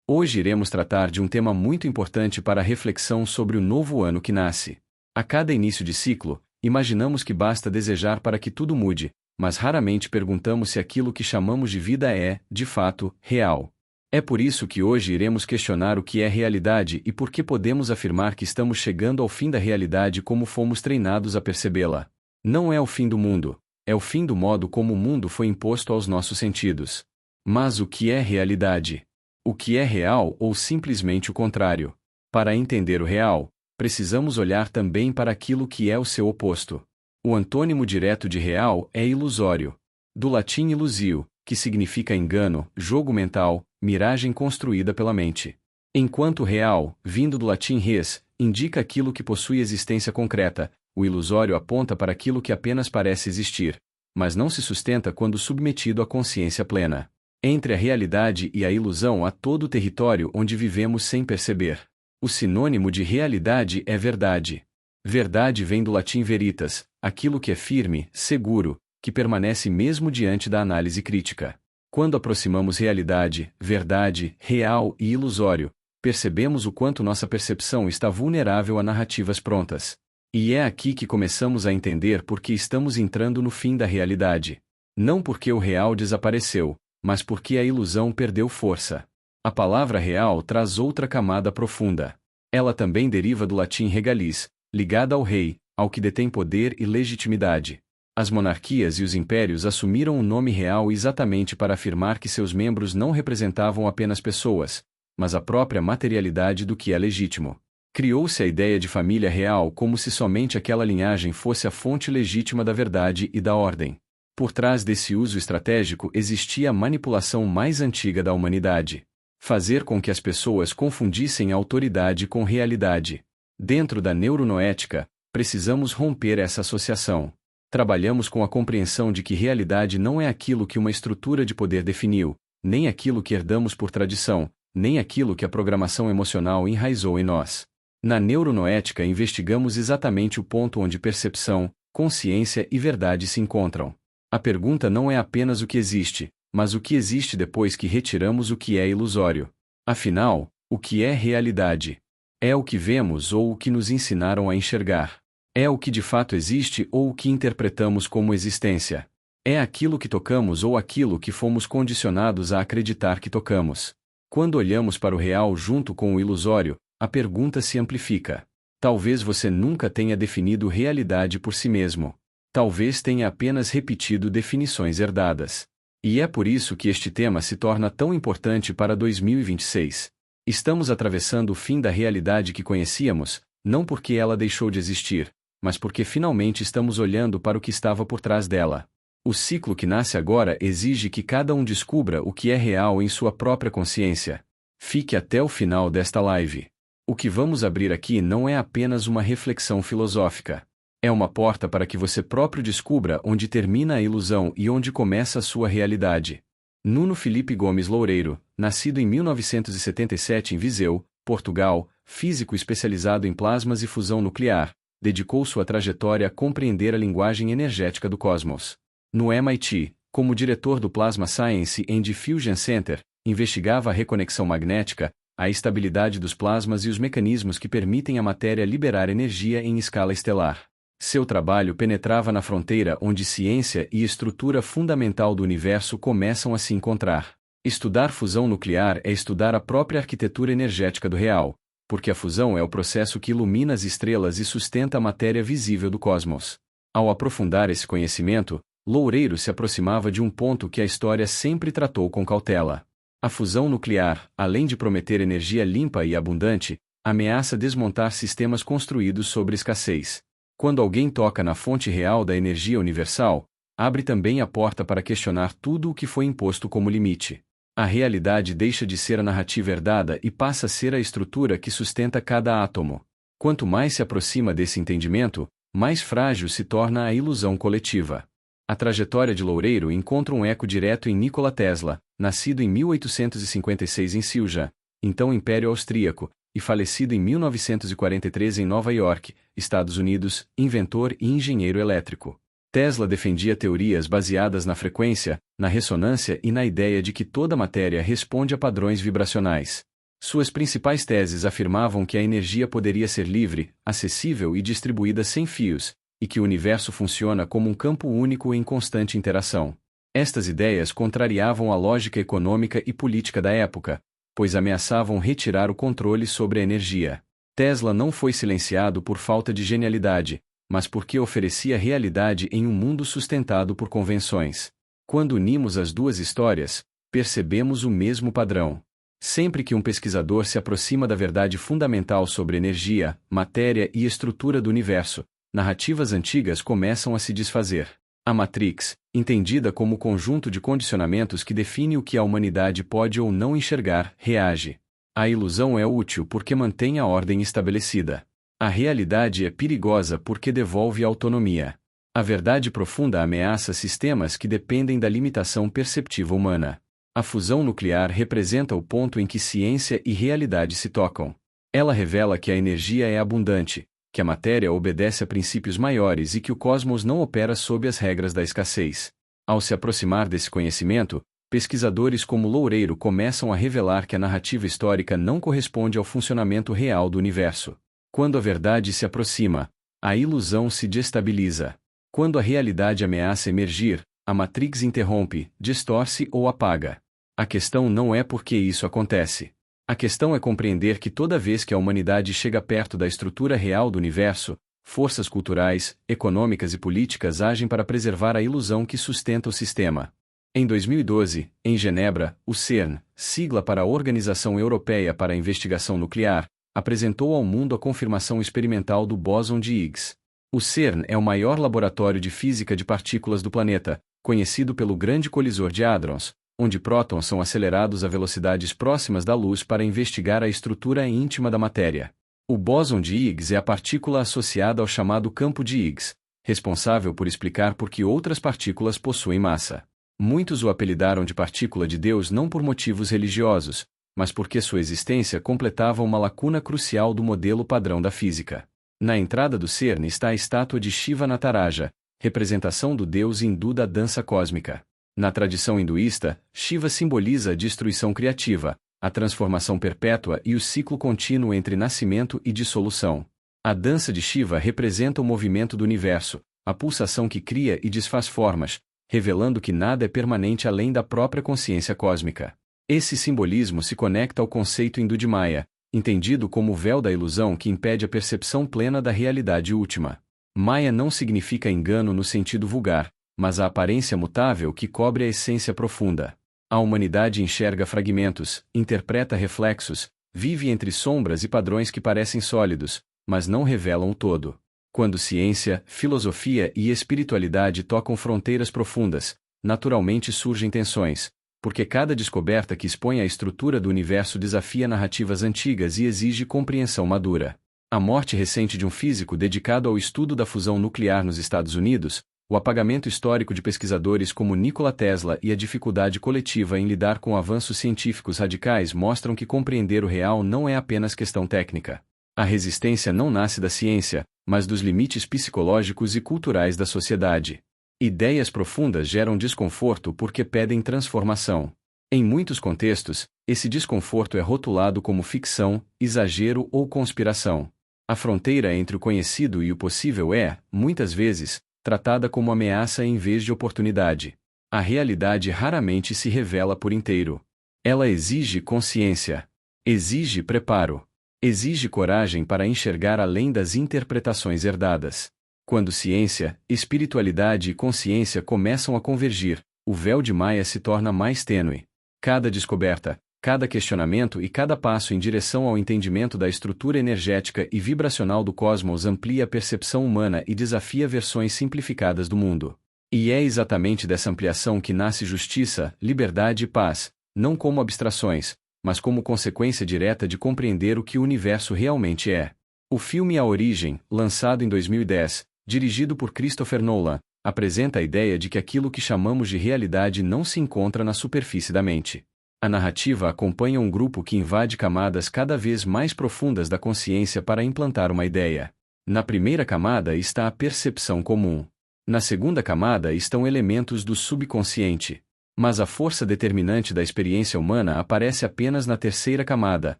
Hoje iremos tratar de um tema muito importante para a reflexão sobre o novo ano que nasce. A cada início de ciclo, imaginamos que basta desejar para que tudo mude, mas raramente perguntamos se aquilo que chamamos de vida é, de fato, real. É por isso que hoje iremos questionar o que é realidade e por que podemos afirmar que estamos chegando ao fim da realidade como fomos treinados a percebê-la. Não é o fim do mundo, é o fim do modo como o mundo foi imposto aos nossos sentidos. Mas o que é realidade? O que é real ou simplesmente o contrário? Para entender o real, precisamos olhar também para aquilo que é o seu oposto. O antônimo direto de real é ilusório. Do latim ilusio, que significa engano, jogo mental, miragem construída pela mente. Enquanto real, vindo do latim res, indica aquilo que possui existência concreta, o ilusório aponta para aquilo que apenas parece existir, mas não se sustenta quando submetido à consciência plena. Entre a realidade e a ilusão há todo o território onde vivemos sem perceber. O sinônimo de realidade é verdade. Verdade vem do latim veritas, aquilo que é firme, seguro, que permanece mesmo diante da análise crítica. Quando aproximamos realidade, verdade, real e ilusório, percebemos o quanto nossa percepção está vulnerável a narrativas prontas. E é aqui que começamos a entender por que estamos entrando no fim da realidade. Não porque o real desapareceu, mas porque a ilusão perdeu força. A palavra real traz outra camada profunda. Ela também deriva do latim regalis, ligada ao rei, ao que detém poder e legitimidade. As monarquias e os impérios assumiram o nome real exatamente para afirmar que seus membros não representavam apenas pessoas, mas a própria materialidade do que é legítimo. Criou-se a ideia de família real como se somente aquela linhagem fosse a fonte legítima da verdade e da ordem. Por trás desse uso estratégico existia a manipulação mais antiga da humanidade. Fazer com que as pessoas confundissem autoridade com realidade. Dentro da neuronoética, precisamos romper essa associação. Trabalhamos com a compreensão de que realidade não é aquilo que uma estrutura de poder definiu, nem aquilo que herdamos por tradição, nem aquilo que a programação emocional enraizou em nós. Na neuronoética investigamos exatamente o ponto onde percepção, consciência e verdade se encontram. A pergunta não é apenas o que existe, mas o que existe depois que retiramos o que é ilusório. Afinal, o que é realidade? É o que vemos ou o que nos ensinaram a enxergar? É o que de fato existe ou o que interpretamos como existência? É aquilo que tocamos ou aquilo que fomos condicionados a acreditar que tocamos? Quando olhamos para o real junto com o ilusório, a pergunta se amplifica. Talvez você nunca tenha definido realidade por si mesmo. Talvez tenha apenas repetido definições herdadas. E é por isso que este tema se torna tão importante para 2026. Estamos atravessando o fim da realidade que conhecíamos, não porque ela deixou de existir, mas porque finalmente estamos olhando para o que estava por trás dela. O ciclo que nasce agora exige que cada um descubra o que é real em sua própria consciência. Fique até o final desta live. O que vamos abrir aqui não é apenas uma reflexão filosófica. É uma porta para que você próprio descubra onde termina a ilusão e onde começa a sua realidade. Nuno Felipe Gomes Loureiro, nascido em 1977 em Viseu, Portugal, físico especializado em plasmas e fusão nuclear, dedicou sua trajetória a compreender a linguagem energética do cosmos. No MIT, como diretor do Plasma Science and Diffusion Center, investigava a reconexão magnética, a estabilidade dos plasmas e os mecanismos que permitem à matéria liberar energia em escala estelar. Seu trabalho penetrava na fronteira onde ciência e estrutura fundamental do universo começam a se encontrar. Estudar fusão nuclear é estudar a própria arquitetura energética do real, porque a fusão é o processo que ilumina as estrelas e sustenta a matéria visível do cosmos. Ao aprofundar esse conhecimento, Loureiro se aproximava de um ponto que a história sempre tratou com cautela. A fusão nuclear, além de prometer energia limpa e abundante, ameaça desmontar sistemas construídos sobre escassez. Quando alguém toca na fonte real da energia universal, abre também a porta para questionar tudo o que foi imposto como limite. A realidade deixa de ser a narrativa herdada e passa a ser a estrutura que sustenta cada átomo. Quanto mais se aproxima desse entendimento, mais frágil se torna a ilusão coletiva. A trajetória de Loureiro encontra um eco direto em Nikola Tesla, nascido em 1856 em Silja, então Império Austríaco, e falecido em 1943 em Nova York, Estados Unidos, inventor e engenheiro elétrico. Tesla defendia teorias baseadas na frequência, na ressonância e na ideia de que toda matéria responde a padrões vibracionais. Suas principais teses afirmavam que a energia poderia ser livre, acessível e distribuída sem fios, e que o universo funciona como um campo único em constante interação. Estas ideias contrariavam a lógica econômica e política da época, pois ameaçavam retirar o controle sobre a energia. Tesla não foi silenciado por falta de genialidade, mas porque oferecia realidade em um mundo sustentado por convenções. Quando unimos as duas histórias, percebemos o mesmo padrão. Sempre que um pesquisador se aproxima da verdade fundamental sobre energia, matéria e estrutura do universo, narrativas antigas começam a se desfazer. A Matrix, entendida como o conjunto de condicionamentos que define o que a humanidade pode ou não enxergar, reage. A ilusão é útil porque mantém a ordem estabelecida. A realidade é perigosa porque devolve autonomia. A verdade profunda ameaça sistemas que dependem da limitação perceptiva humana. A fusão nuclear representa o ponto em que ciência e realidade se tocam. Ela revela que a energia é abundante, que a matéria obedece a princípios maiores e que o cosmos não opera sob as regras da escassez. Ao se aproximar desse conhecimento, pesquisadores como Loureiro começam a revelar que a narrativa histórica não corresponde ao funcionamento real do universo. Quando a verdade se aproxima, a ilusão se destabiliza. Quando a realidade ameaça emergir, a Matrix interrompe, distorce ou apaga. A questão não é por que isso acontece. A questão é compreender que toda vez que a humanidade chega perto da estrutura real do universo, forças culturais, econômicas e políticas agem para preservar a ilusão que sustenta o sistema. Em 2012, em Genebra, o CERN, sigla para a Organização Europeia para a Investigação Nuclear, apresentou ao mundo a confirmação experimental do bóson de Higgs. O CERN é o maior laboratório de física de partículas do planeta, conhecido pelo Grande Colisor de Hadrons, onde prótons são acelerados a velocidades próximas da luz para investigar a estrutura íntima da matéria. O bóson de Higgs é a partícula associada ao chamado campo de Higgs, responsável por explicar por que outras partículas possuem massa. Muitos o apelidaram de partícula de Deus não por motivos religiosos, mas porque sua existência completava uma lacuna crucial do modelo padrão da física. Na entrada do CERN está a estátua de Shiva Nataraja, representação do deus hindu da dança cósmica. Na tradição hinduísta, Shiva simboliza a destruição criativa, a transformação perpétua e o ciclo contínuo entre nascimento e dissolução. A dança de Shiva representa o movimento do universo, a pulsação que cria e desfaz formas, revelando que nada é permanente além da própria consciência cósmica. Esse simbolismo se conecta ao conceito hindu de Maya, entendido como o véu da ilusão que impede a percepção plena da realidade última. Maya não significa engano no sentido vulgar, mas a aparência mutável que cobre a essência profunda. A humanidade enxerga fragmentos, interpreta reflexos, vive entre sombras e padrões que parecem sólidos, mas não revelam o todo. Quando ciência, filosofia e espiritualidade tocam fronteiras profundas, naturalmente surgem tensões, porque cada descoberta que expõe a estrutura do universo desafia narrativas antigas e exige compreensão madura. A morte recente de um físico dedicado ao estudo da fusão nuclear nos Estados Unidos, o apagamento histórico de pesquisadores como Nikola Tesla e a dificuldade coletiva em lidar com avanços científicos radicais mostram que compreender o real não é apenas questão técnica. A resistência não nasce da ciência, mas dos limites psicológicos e culturais da sociedade. Ideias profundas geram desconforto porque pedem transformação. Em muitos contextos, esse desconforto é rotulado como ficção, exagero ou conspiração. A fronteira entre o conhecido e o possível é, muitas vezes, tratada como ameaça em vez de oportunidade. A realidade raramente se revela por inteiro. Ela exige consciência. Exige preparo. Exige coragem para enxergar além das interpretações herdadas. Quando ciência, espiritualidade e consciência começam a convergir, o véu de Maia se torna mais tênue. Cada descoberta, cada questionamento e cada passo em direção ao entendimento da estrutura energética e vibracional do cosmos amplia a percepção humana e desafia versões simplificadas do mundo. E é exatamente dessa ampliação que nasce justiça, liberdade e paz, não como abstrações, mas como consequência direta de compreender o que o universo realmente é. O filme A Origem, lançado em 2010, dirigido por Christopher Nolan, apresenta a ideia de que aquilo que chamamos de realidade não se encontra na superfície da mente. A narrativa acompanha um grupo que invade camadas cada vez mais profundas da consciência para implantar uma ideia. Na primeira camada está a percepção comum. Na segunda camada estão elementos do subconsciente. Mas a força determinante da experiência humana aparece apenas na terceira camada,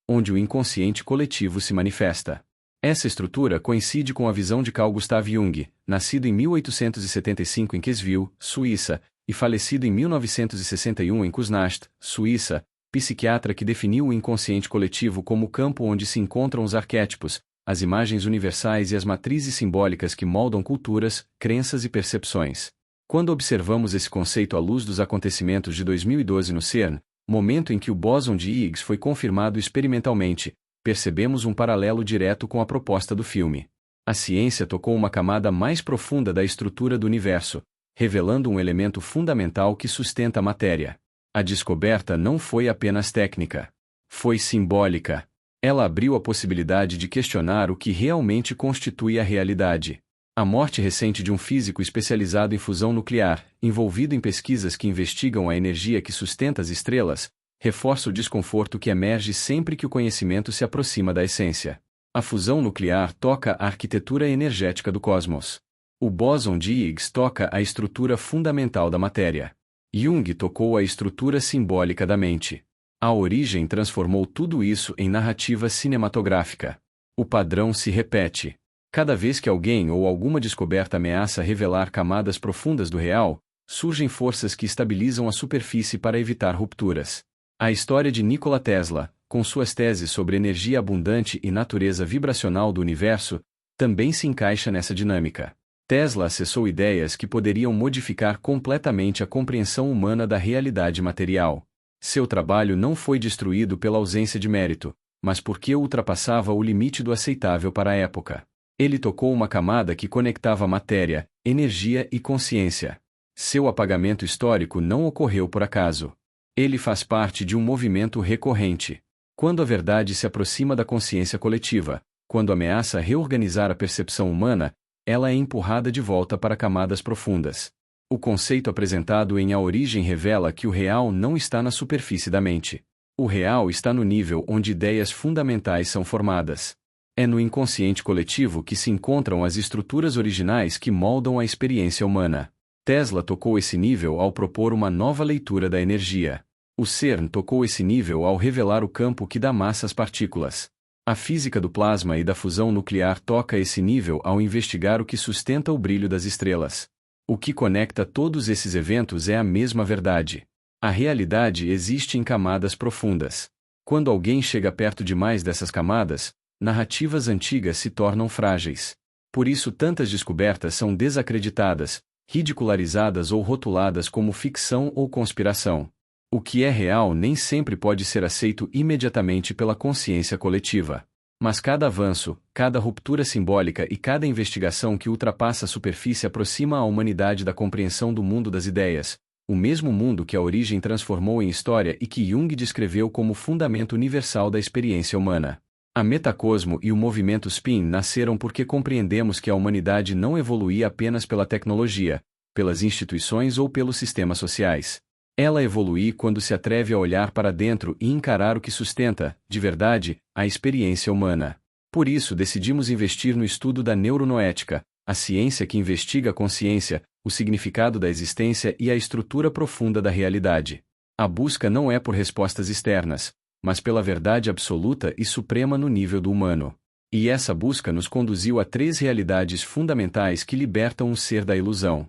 onde o inconsciente coletivo se manifesta. Essa estrutura coincide com a visão de Carl Gustav Jung, nascido em 1875 em Queensville, Suíça, e falecido em 1961 em Kuznast, Suíça, psiquiatra que definiu o inconsciente coletivo como o campo onde se encontram os arquétipos, as imagens universais e as matrizes simbólicas que moldam culturas, crenças e percepções. Quando observamos esse conceito à luz dos acontecimentos de 2012 no CERN, momento em que o bóson de Higgs foi confirmado experimentalmente, percebemos um paralelo direto com a proposta do filme. A ciência tocou uma camada mais profunda da estrutura do universo, revelando um elemento fundamental que sustenta a matéria. A descoberta não foi apenas técnica. Foi simbólica. Ela abriu a possibilidade de questionar o que realmente constitui a realidade. A morte recente de um físico especializado em fusão nuclear, envolvido em pesquisas que investigam a energia que sustenta as estrelas, reforça o desconforto que emerge sempre que o conhecimento se aproxima da essência. A fusão nuclear toca a arquitetura energética do cosmos. O bóson de Higgs toca a estrutura fundamental da matéria. Jung tocou a estrutura simbólica da mente. A origem transformou tudo isso em narrativa cinematográfica. O padrão se repete. Cada vez que alguém ou alguma descoberta ameaça revelar camadas profundas do real, surgem forças que estabilizam a superfície para evitar rupturas. A história de Nikola Tesla, com suas teses sobre energia abundante e natureza vibracional do universo, também se encaixa nessa dinâmica. Tesla acessou ideias que poderiam modificar completamente a compreensão humana da realidade material. Seu trabalho não foi destruído pela ausência de mérito, mas porque ultrapassava o limite do aceitável para a época. Ele tocou uma camada que conectava matéria, energia e consciência. Seu apagamento histórico não ocorreu por acaso. Ele faz parte de um movimento recorrente. Quando a verdade se aproxima da consciência coletiva, quando ameaça reorganizar a percepção humana, ela é empurrada de volta para camadas profundas. O conceito apresentado em A Origem revela que o real não está na superfície da mente. O real está no nível onde ideias fundamentais são formadas. É no inconsciente coletivo que se encontram as estruturas originais que moldam a experiência humana. Tesla tocou esse nível ao propor uma nova leitura da energia. O CERN tocou esse nível ao revelar o campo que dá massa às partículas. A física do plasma e da fusão nuclear toca esse nível ao investigar o que sustenta o brilho das estrelas. O que conecta todos esses eventos é a mesma verdade. A realidade existe em camadas profundas. Quando alguém chega perto demais dessas camadas, narrativas antigas se tornam frágeis. Por isso tantas descobertas são desacreditadas, ridicularizadas ou rotuladas como ficção ou conspiração. O que é real nem sempre pode ser aceito imediatamente pela consciência coletiva. Mas cada avanço, cada ruptura simbólica e cada investigação que ultrapassa a superfície aproxima a humanidade da compreensão do mundo das ideias, o mesmo mundo que a origem transformou em história e que Jung descreveu como fundamento universal da experiência humana. A Metacosmo e o movimento Spin nasceram porque compreendemos que a humanidade não evoluía apenas pela tecnologia, pelas instituições ou pelos sistemas sociais. Ela evolui quando se atreve a olhar para dentro e encarar o que sustenta, de verdade, a experiência humana. Por isso decidimos investir no estudo da neuronoética, a ciência que investiga a consciência, o significado da existência e a estrutura profunda da realidade. A busca não é por respostas externas, mas pela verdade absoluta e suprema no nível do humano. E essa busca nos conduziu a 3 realidades fundamentais que libertam o ser da ilusão.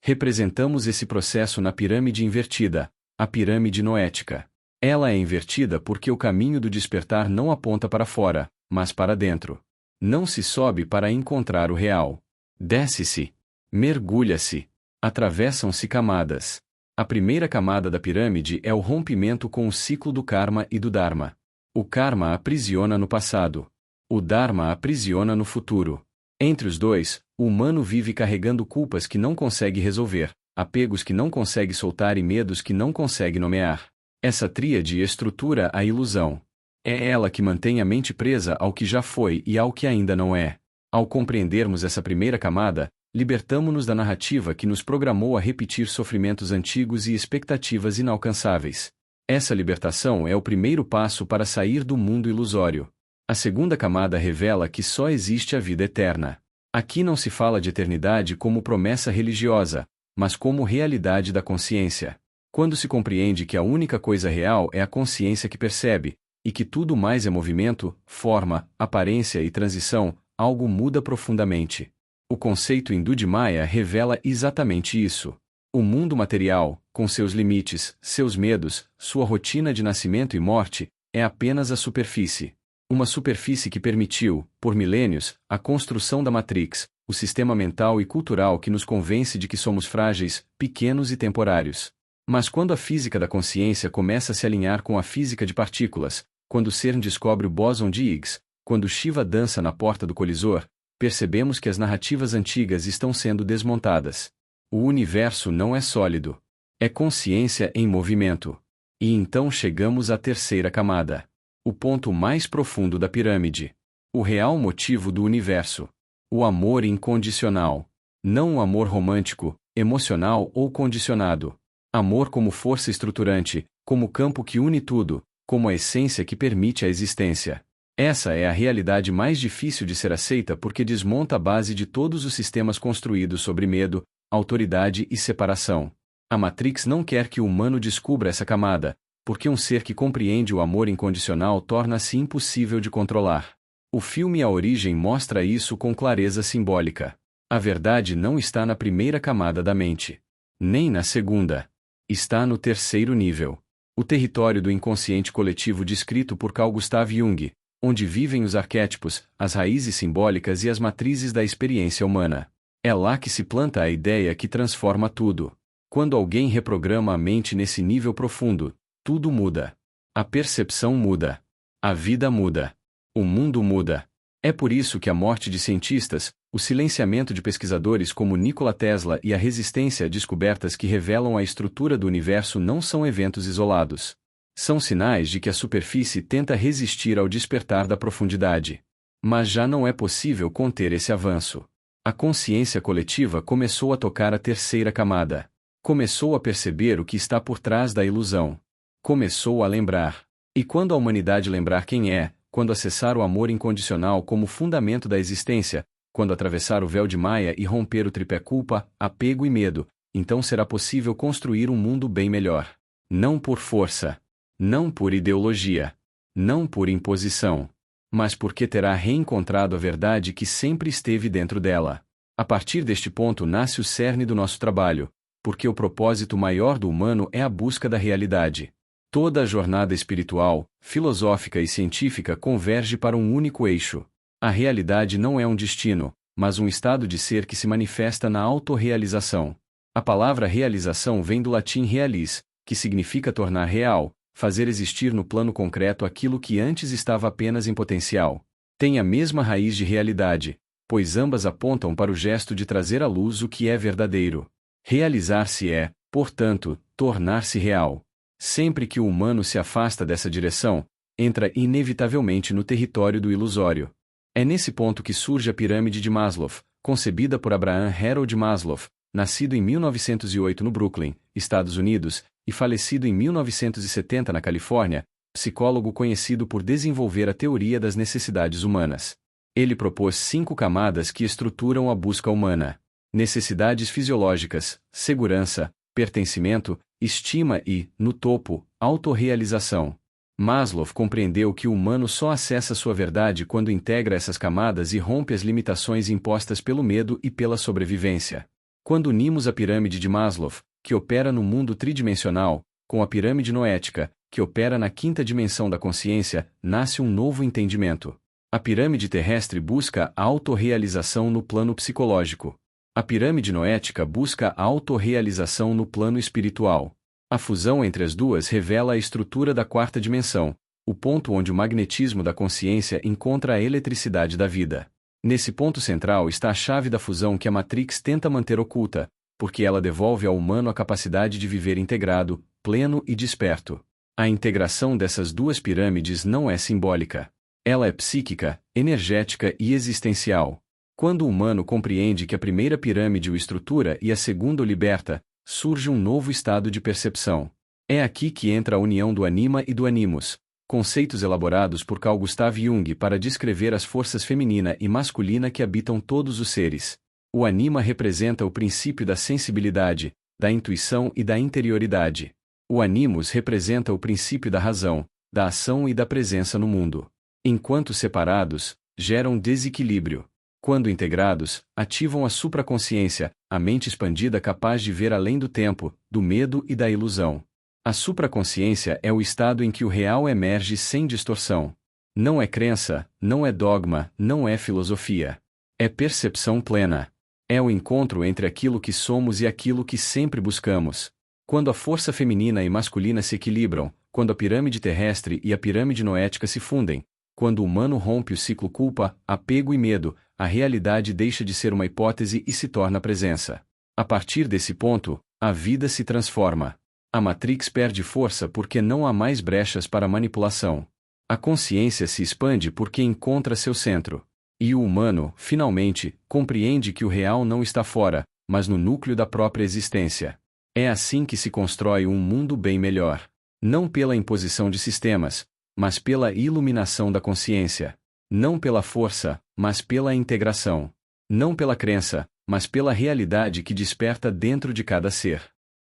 Representamos esse processo na pirâmide invertida, a pirâmide noética. Ela é invertida porque o caminho do despertar não aponta para fora, mas para dentro. Não se sobe para encontrar o real. Desce-se. Mergulha-se. Atravessam-se camadas. A primeira camada da pirâmide é o rompimento com o ciclo do karma e do dharma. O karma aprisiona no passado. O dharma aprisiona no futuro. Entre os dois, o humano vive carregando culpas que não consegue resolver, apegos que não consegue soltar e medos que não consegue nomear. Essa tríade estrutura a ilusão. É ela que mantém a mente presa ao que já foi e ao que ainda não é. Ao compreendermos essa primeira camada, libertamo-nos da narrativa que nos programou a repetir sofrimentos antigos e expectativas inalcançáveis. Essa libertação é o primeiro passo para sair do mundo ilusório. A segunda camada revela que só existe a vida eterna. Aqui não se fala de eternidade como promessa religiosa, mas como realidade da consciência. Quando se compreende que a única coisa real é a consciência que percebe, e que tudo mais é movimento, forma, aparência e transição, algo muda profundamente. O conceito hindu de Maya revela exatamente isso. O mundo material, com seus limites, seus medos, sua rotina de nascimento e morte, é apenas a superfície. Uma superfície que permitiu, por milênios, a construção da Matrix, o sistema mental e cultural que nos convence de que somos frágeis, pequenos e temporários. Mas quando a física da consciência começa a se alinhar com a física de partículas, quando CERN descobre o bóson de Higgs, quando Shiva dança na porta do colisor, percebemos que as narrativas antigas estão sendo desmontadas. O universo não é sólido. É consciência em movimento. E então chegamos à terceira camada. O ponto mais profundo da pirâmide. O real motivo do universo. O amor incondicional. Não o amor romântico, emocional ou condicionado. Amor como força estruturante, como campo que une tudo, como a essência que permite a existência. Essa é a realidade mais difícil de ser aceita porque desmonta a base de todos os sistemas construídos sobre medo, autoridade e separação. A Matrix não quer que o humano descubra essa camada, porque um ser que compreende o amor incondicional torna-se impossível de controlar. O filme A Origem mostra isso com clareza simbólica. A verdade não está na primeira camada da mente. Nem na segunda. Está no terceiro nível. O território do inconsciente coletivo descrito por Carl Gustav Jung, onde vivem os arquétipos, as raízes simbólicas e as matrizes da experiência humana. É lá que se planta a ideia que transforma tudo. Quando alguém reprograma a mente nesse nível profundo, tudo muda. A percepção muda. A vida muda. O mundo muda. É por isso que a morte de cientistas, o silenciamento de pesquisadores como Nikola Tesla e a resistência a descobertas que revelam a estrutura do universo não são eventos isolados. São sinais de que a superfície tenta resistir ao despertar da profundidade. Mas já não é possível conter esse avanço. A consciência coletiva começou a tocar a terceira camada. Começou a perceber o que está por trás da ilusão. Começou a lembrar. E quando a humanidade lembrar quem é, quando acessar o amor incondicional como fundamento da existência, quando atravessar o véu de Maia e romper o tripé culpa, apego e medo, então será possível construir um mundo bem melhor. Não por força. Não por ideologia. Não por imposição. Mas porque terá reencontrado a verdade que sempre esteve dentro dela. A partir deste ponto nasce o cerne do nosso trabalho, porque o propósito maior do humano é a busca da realidade. Toda a jornada espiritual, filosófica e científica converge para um único eixo. A realidade não é um destino, mas um estado de ser que se manifesta na autorrealização. A palavra realização vem do latim realis, que significa tornar real, fazer existir no plano concreto aquilo que antes estava apenas em potencial. Tem a mesma raiz de realidade, pois ambas apontam para o gesto de trazer à luz o que é verdadeiro. Realizar-se é, portanto, tornar-se real. Sempre que o humano se afasta dessa direção, entra inevitavelmente no território do ilusório. É nesse ponto que surge a pirâmide de Maslow, concebida por Abraham Harold Maslow, nascido em 1908 no Brooklyn, Estados Unidos, e falecido em 1970 na Califórnia, psicólogo conhecido por desenvolver a teoria das necessidades humanas. Ele propôs 5 camadas que estruturam a busca humana: necessidades fisiológicas, segurança, pertencimento, estima e, no topo, autorrealização. Maslow compreendeu que o humano só acessa sua verdade quando integra essas camadas e rompe as limitações impostas pelo medo e pela sobrevivência. Quando unimos a pirâmide de Maslow, que opera no mundo tridimensional, com a pirâmide noética, que opera na quinta dimensão da consciência, nasce um novo entendimento. A pirâmide terrestre busca a autorrealização no plano psicológico. A pirâmide noética busca a autorrealização no plano espiritual. A fusão entre as duas revela a estrutura da quarta dimensão, o ponto onde o magnetismo da consciência encontra a eletricidade da vida. Nesse ponto central está a chave da fusão que a Matrix tenta manter oculta, porque ela devolve ao humano a capacidade de viver integrado, pleno e desperto. A integração dessas duas pirâmides não é simbólica. Ela é psíquica, energética e existencial. Quando o humano compreende que a primeira pirâmide o estrutura e a segunda o liberta, surge um novo estado de percepção. É aqui que entra a união do anima e do animus, conceitos elaborados por Carl Gustav Jung para descrever as forças feminina e masculina que habitam todos os seres. O anima representa o princípio da sensibilidade, da intuição e da interioridade. O animus representa o princípio da razão, da ação e da presença no mundo. Enquanto separados, geram desequilíbrio. Quando integrados, ativam a supraconsciência, a mente expandida capaz de ver além do tempo, do medo e da ilusão. A supraconsciência é o estado em que o real emerge sem distorção. Não é crença, não é dogma, não é filosofia. É percepção plena. É o encontro entre aquilo que somos e aquilo que sempre buscamos. Quando a força feminina e masculina se equilibram, quando a pirâmide terrestre e a pirâmide noética se fundem, quando o humano rompe o ciclo culpa, apego e medo, a realidade deixa de ser uma hipótese e se torna presença. A partir desse ponto, a vida se transforma. A Matrix perde força porque não há mais brechas para manipulação. A consciência se expande porque encontra seu centro. E o humano, finalmente, compreende que o real não está fora, mas no núcleo da própria existência. É assim que se constrói um mundo bem melhor. Não pela imposição de sistemas, mas pela iluminação da consciência. Não pela força, mas pela integração. Não pela crença, mas pela realidade que desperta dentro de cada ser.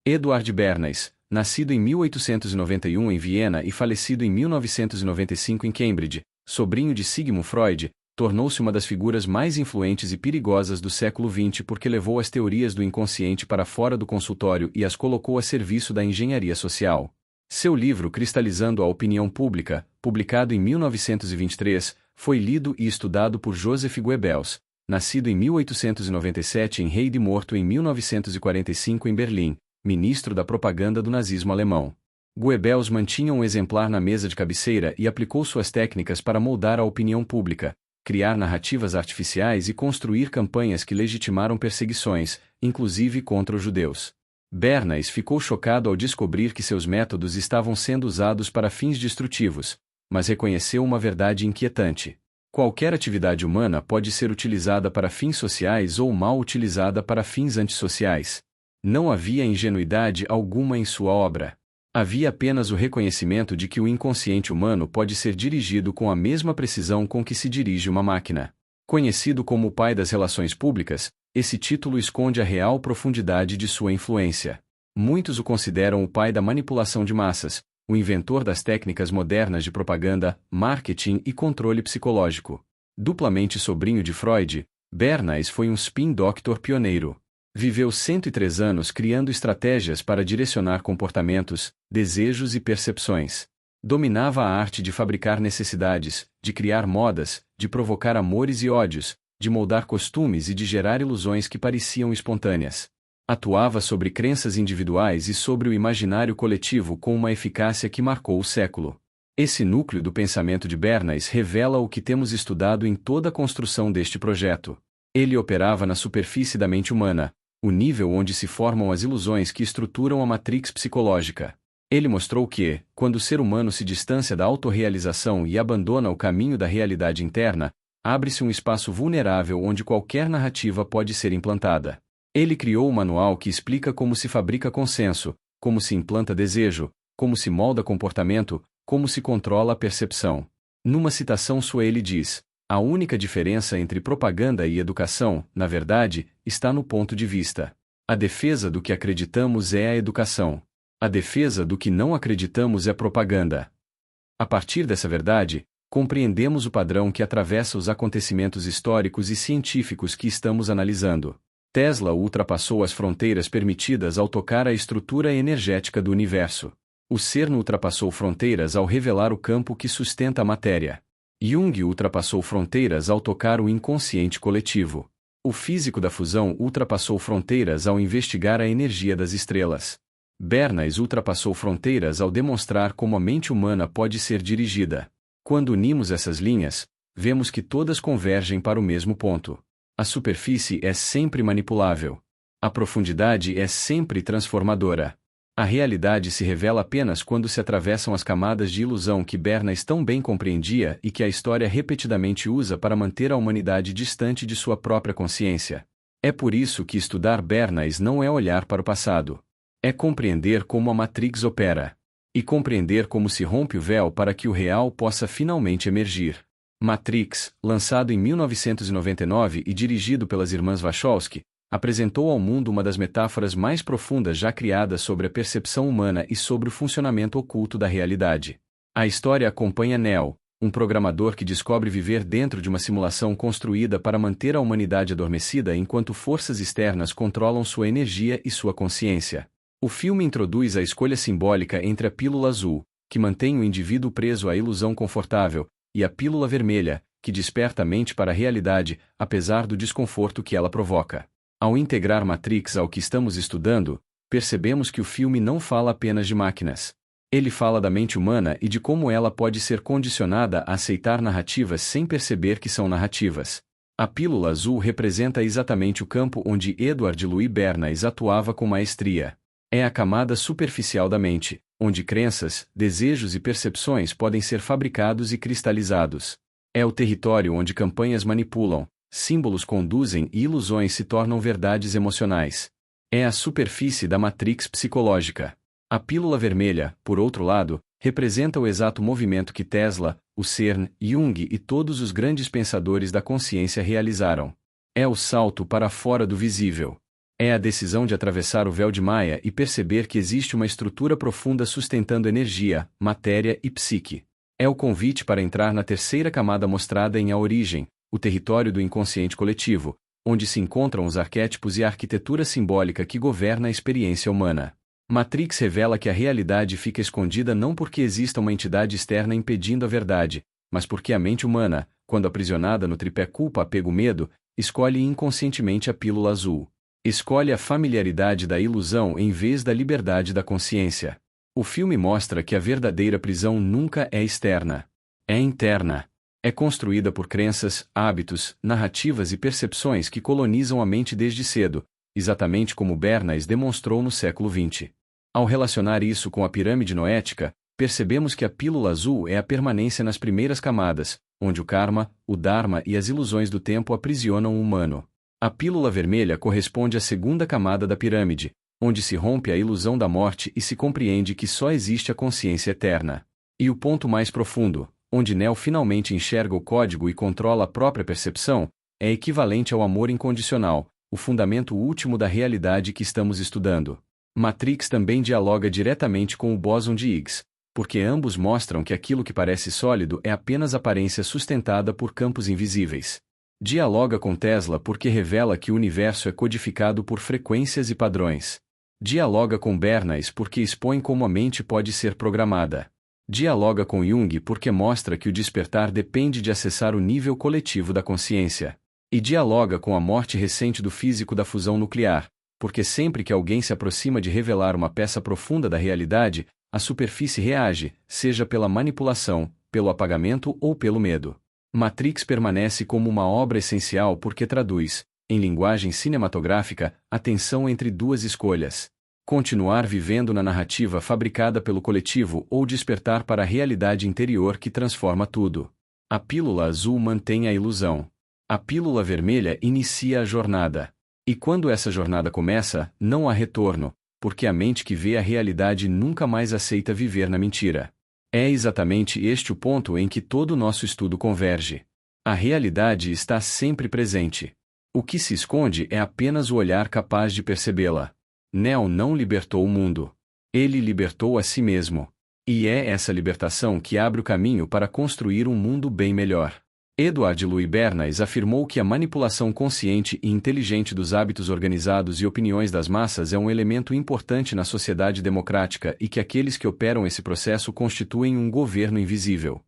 Eduard Bernays, nascido em 1891 em Viena e falecido em 1995 em Cambridge, sobrinho de Sigmund Freud, tornou-se uma das figuras mais influentes e perigosas do século XX porque levou as teorias do inconsciente para fora do consultório e as colocou a serviço da engenharia social. Seu livro Cristalizando a Opinião Pública, publicado em 1923, foi lido e estudado por Joseph Goebbels, nascido em 1897 em Heide e morto em 1945 em Berlim, ministro da propaganda do nazismo alemão. Goebbels mantinha um exemplar na mesa de cabeceira e aplicou suas técnicas para moldar a opinião pública, criar narrativas artificiais e construir campanhas que legitimaram perseguições, inclusive contra os judeus. Bernays ficou chocado ao descobrir que seus métodos estavam sendo usados para fins destrutivos, mas reconheceu uma verdade inquietante. Qualquer atividade humana pode ser utilizada para fins sociais ou mal utilizada para fins antissociais. Não havia ingenuidade alguma em sua obra. Havia apenas o reconhecimento de que o inconsciente humano pode ser dirigido com a mesma precisão com que se dirige uma máquina. Conhecido como o pai das relações públicas, esse título esconde a real profundidade de sua influência. Muitos o consideram o pai da manipulação de massas, o inventor das técnicas modernas de propaganda, marketing e controle psicológico. Duplamente sobrinho de Freud, Bernays foi um spin doctor pioneiro. Viveu 103 anos criando estratégias para direcionar comportamentos, desejos e percepções. Dominava a arte de fabricar necessidades, de criar modas, de provocar amores e ódios, de moldar costumes e de gerar ilusões que pareciam espontâneas. Atuava sobre crenças individuais e sobre o imaginário coletivo com uma eficácia que marcou o século. Esse núcleo do pensamento de Bernays revela o que temos estudado em toda a construção deste projeto. Ele operava na superfície da mente humana, o nível onde se formam as ilusões que estruturam a matrix psicológica. Ele mostrou que, quando o ser humano se distancia da autorrealização e abandona o caminho da realidade interna, abre-se um espaço vulnerável onde qualquer narrativa pode ser implantada. Ele criou um manual que explica como se fabrica consenso, como se implanta desejo, como se molda comportamento, como se controla a percepção. Numa citação sua ele diz: a única diferença entre propaganda e educação, na verdade, está no ponto de vista. A defesa do que acreditamos é a educação. A defesa do que não acreditamos é propaganda. A partir dessa verdade, compreendemos o padrão que atravessa os acontecimentos históricos e científicos que estamos analisando. Tesla ultrapassou as fronteiras permitidas ao tocar a estrutura energética do universo. O CERN ultrapassou fronteiras ao revelar o campo que sustenta a matéria. Jung ultrapassou fronteiras ao tocar o inconsciente coletivo. O físico da fusão ultrapassou fronteiras ao investigar a energia das estrelas. Bernays ultrapassou fronteiras ao demonstrar como a mente humana pode ser dirigida. Quando unimos essas linhas, vemos que todas convergem para o mesmo ponto. A superfície é sempre manipulável. A profundidade é sempre transformadora. A realidade se revela apenas quando se atravessam as camadas de ilusão que Bernays tão bem compreendia e que a história repetidamente usa para manter a humanidade distante de sua própria consciência. É por isso que estudar Bernays não é olhar para o passado. É compreender como a Matrix opera. E compreender como se rompe o véu para que o real possa finalmente emergir. Matrix, lançado em 1999 e dirigido pelas irmãs Wachowski, apresentou ao mundo uma das metáforas mais profundas já criadas sobre a percepção humana e sobre o funcionamento oculto da realidade. A história acompanha Neo, um programador que descobre viver dentro de uma simulação construída para manter a humanidade adormecida enquanto forças externas controlam sua energia e sua consciência. O filme introduz a escolha simbólica entre a pílula azul, que mantém o indivíduo preso à ilusão confortável, e a pílula vermelha, que desperta a mente para a realidade, apesar do desconforto que ela provoca. Ao integrar Matrix ao que estamos estudando, percebemos que o filme não fala apenas de máquinas. Ele fala da mente humana e de como ela pode ser condicionada a aceitar narrativas sem perceber que são narrativas. A pílula azul representa exatamente o campo onde Edward Louis Bernays atuava com maestria. É a camada superficial da mente, onde crenças, desejos e percepções podem ser fabricados e cristalizados. É o território onde campanhas manipulam, símbolos conduzem e ilusões se tornam verdades emocionais. É a superfície da matrix psicológica. A pílula vermelha, por outro lado, representa o exato movimento que Tesla, o CERN, Jung e todos os grandes pensadores da consciência realizaram. É o salto para fora do visível. É a decisão de atravessar o véu de Maia e perceber que existe uma estrutura profunda sustentando energia, matéria e psique. É o convite para entrar na terceira camada mostrada em A Origem, o território do inconsciente coletivo, onde se encontram os arquétipos e a arquitetura simbólica que governa a experiência humana. Matrix revela que a realidade fica escondida não porque exista uma entidade externa impedindo a verdade, mas porque a mente humana, quando aprisionada no tripé culpa, apego, medo, escolhe inconscientemente a pílula azul. Escolhe a familiaridade da ilusão em vez da liberdade da consciência. O filme mostra que a verdadeira prisão nunca é externa. É interna. É construída por crenças, hábitos, narrativas e percepções que colonizam a mente desde cedo, exatamente como Bernays demonstrou no século XX. Ao relacionar isso com a pirâmide noética, percebemos que a pílula azul é a permanência nas primeiras camadas, onde o karma, o dharma e as ilusões do tempo aprisionam o humano. A pílula vermelha corresponde à segunda camada da pirâmide, onde se rompe a ilusão da morte e se compreende que só existe a consciência eterna. E o ponto mais profundo, onde Neo finalmente enxerga o código e controla a própria percepção, é equivalente ao amor incondicional, o fundamento último da realidade que estamos estudando. Matrix também dialoga diretamente com o bóson de Higgs, porque ambos mostram que aquilo que parece sólido é apenas aparência sustentada por campos invisíveis. Dialoga com Tesla porque revela que o universo é codificado por frequências e padrões. Dialoga com Bernays porque expõe como a mente pode ser programada. Dialoga com Jung porque mostra que o despertar depende de acessar o nível coletivo da consciência. E dialoga com a morte recente do físico da fusão nuclear, porque sempre que alguém se aproxima de revelar uma peça profunda da realidade, a superfície reage, seja pela manipulação, pelo apagamento ou pelo medo. Matrix permanece como uma obra essencial porque traduz, em linguagem cinematográfica, a tensão entre duas escolhas. Continuar vivendo na narrativa fabricada pelo coletivo ou despertar para a realidade interior que transforma tudo. A pílula azul mantém a ilusão. A pílula vermelha inicia a jornada. E quando essa jornada começa, não há retorno, porque a mente que vê a realidade nunca mais aceita viver na mentira. É exatamente este o ponto em que todo o nosso estudo converge. A realidade está sempre presente. O que se esconde é apenas o olhar capaz de percebê-la. Neo não libertou o mundo. Ele libertou a si mesmo. E é essa libertação que abre o caminho para construir um mundo bem melhor. Edward Louis Bernays afirmou que a manipulação consciente e inteligente dos hábitos organizados e opiniões das massas é um elemento importante na sociedade democrática e que aqueles que operam esse processo constituem um governo invisível.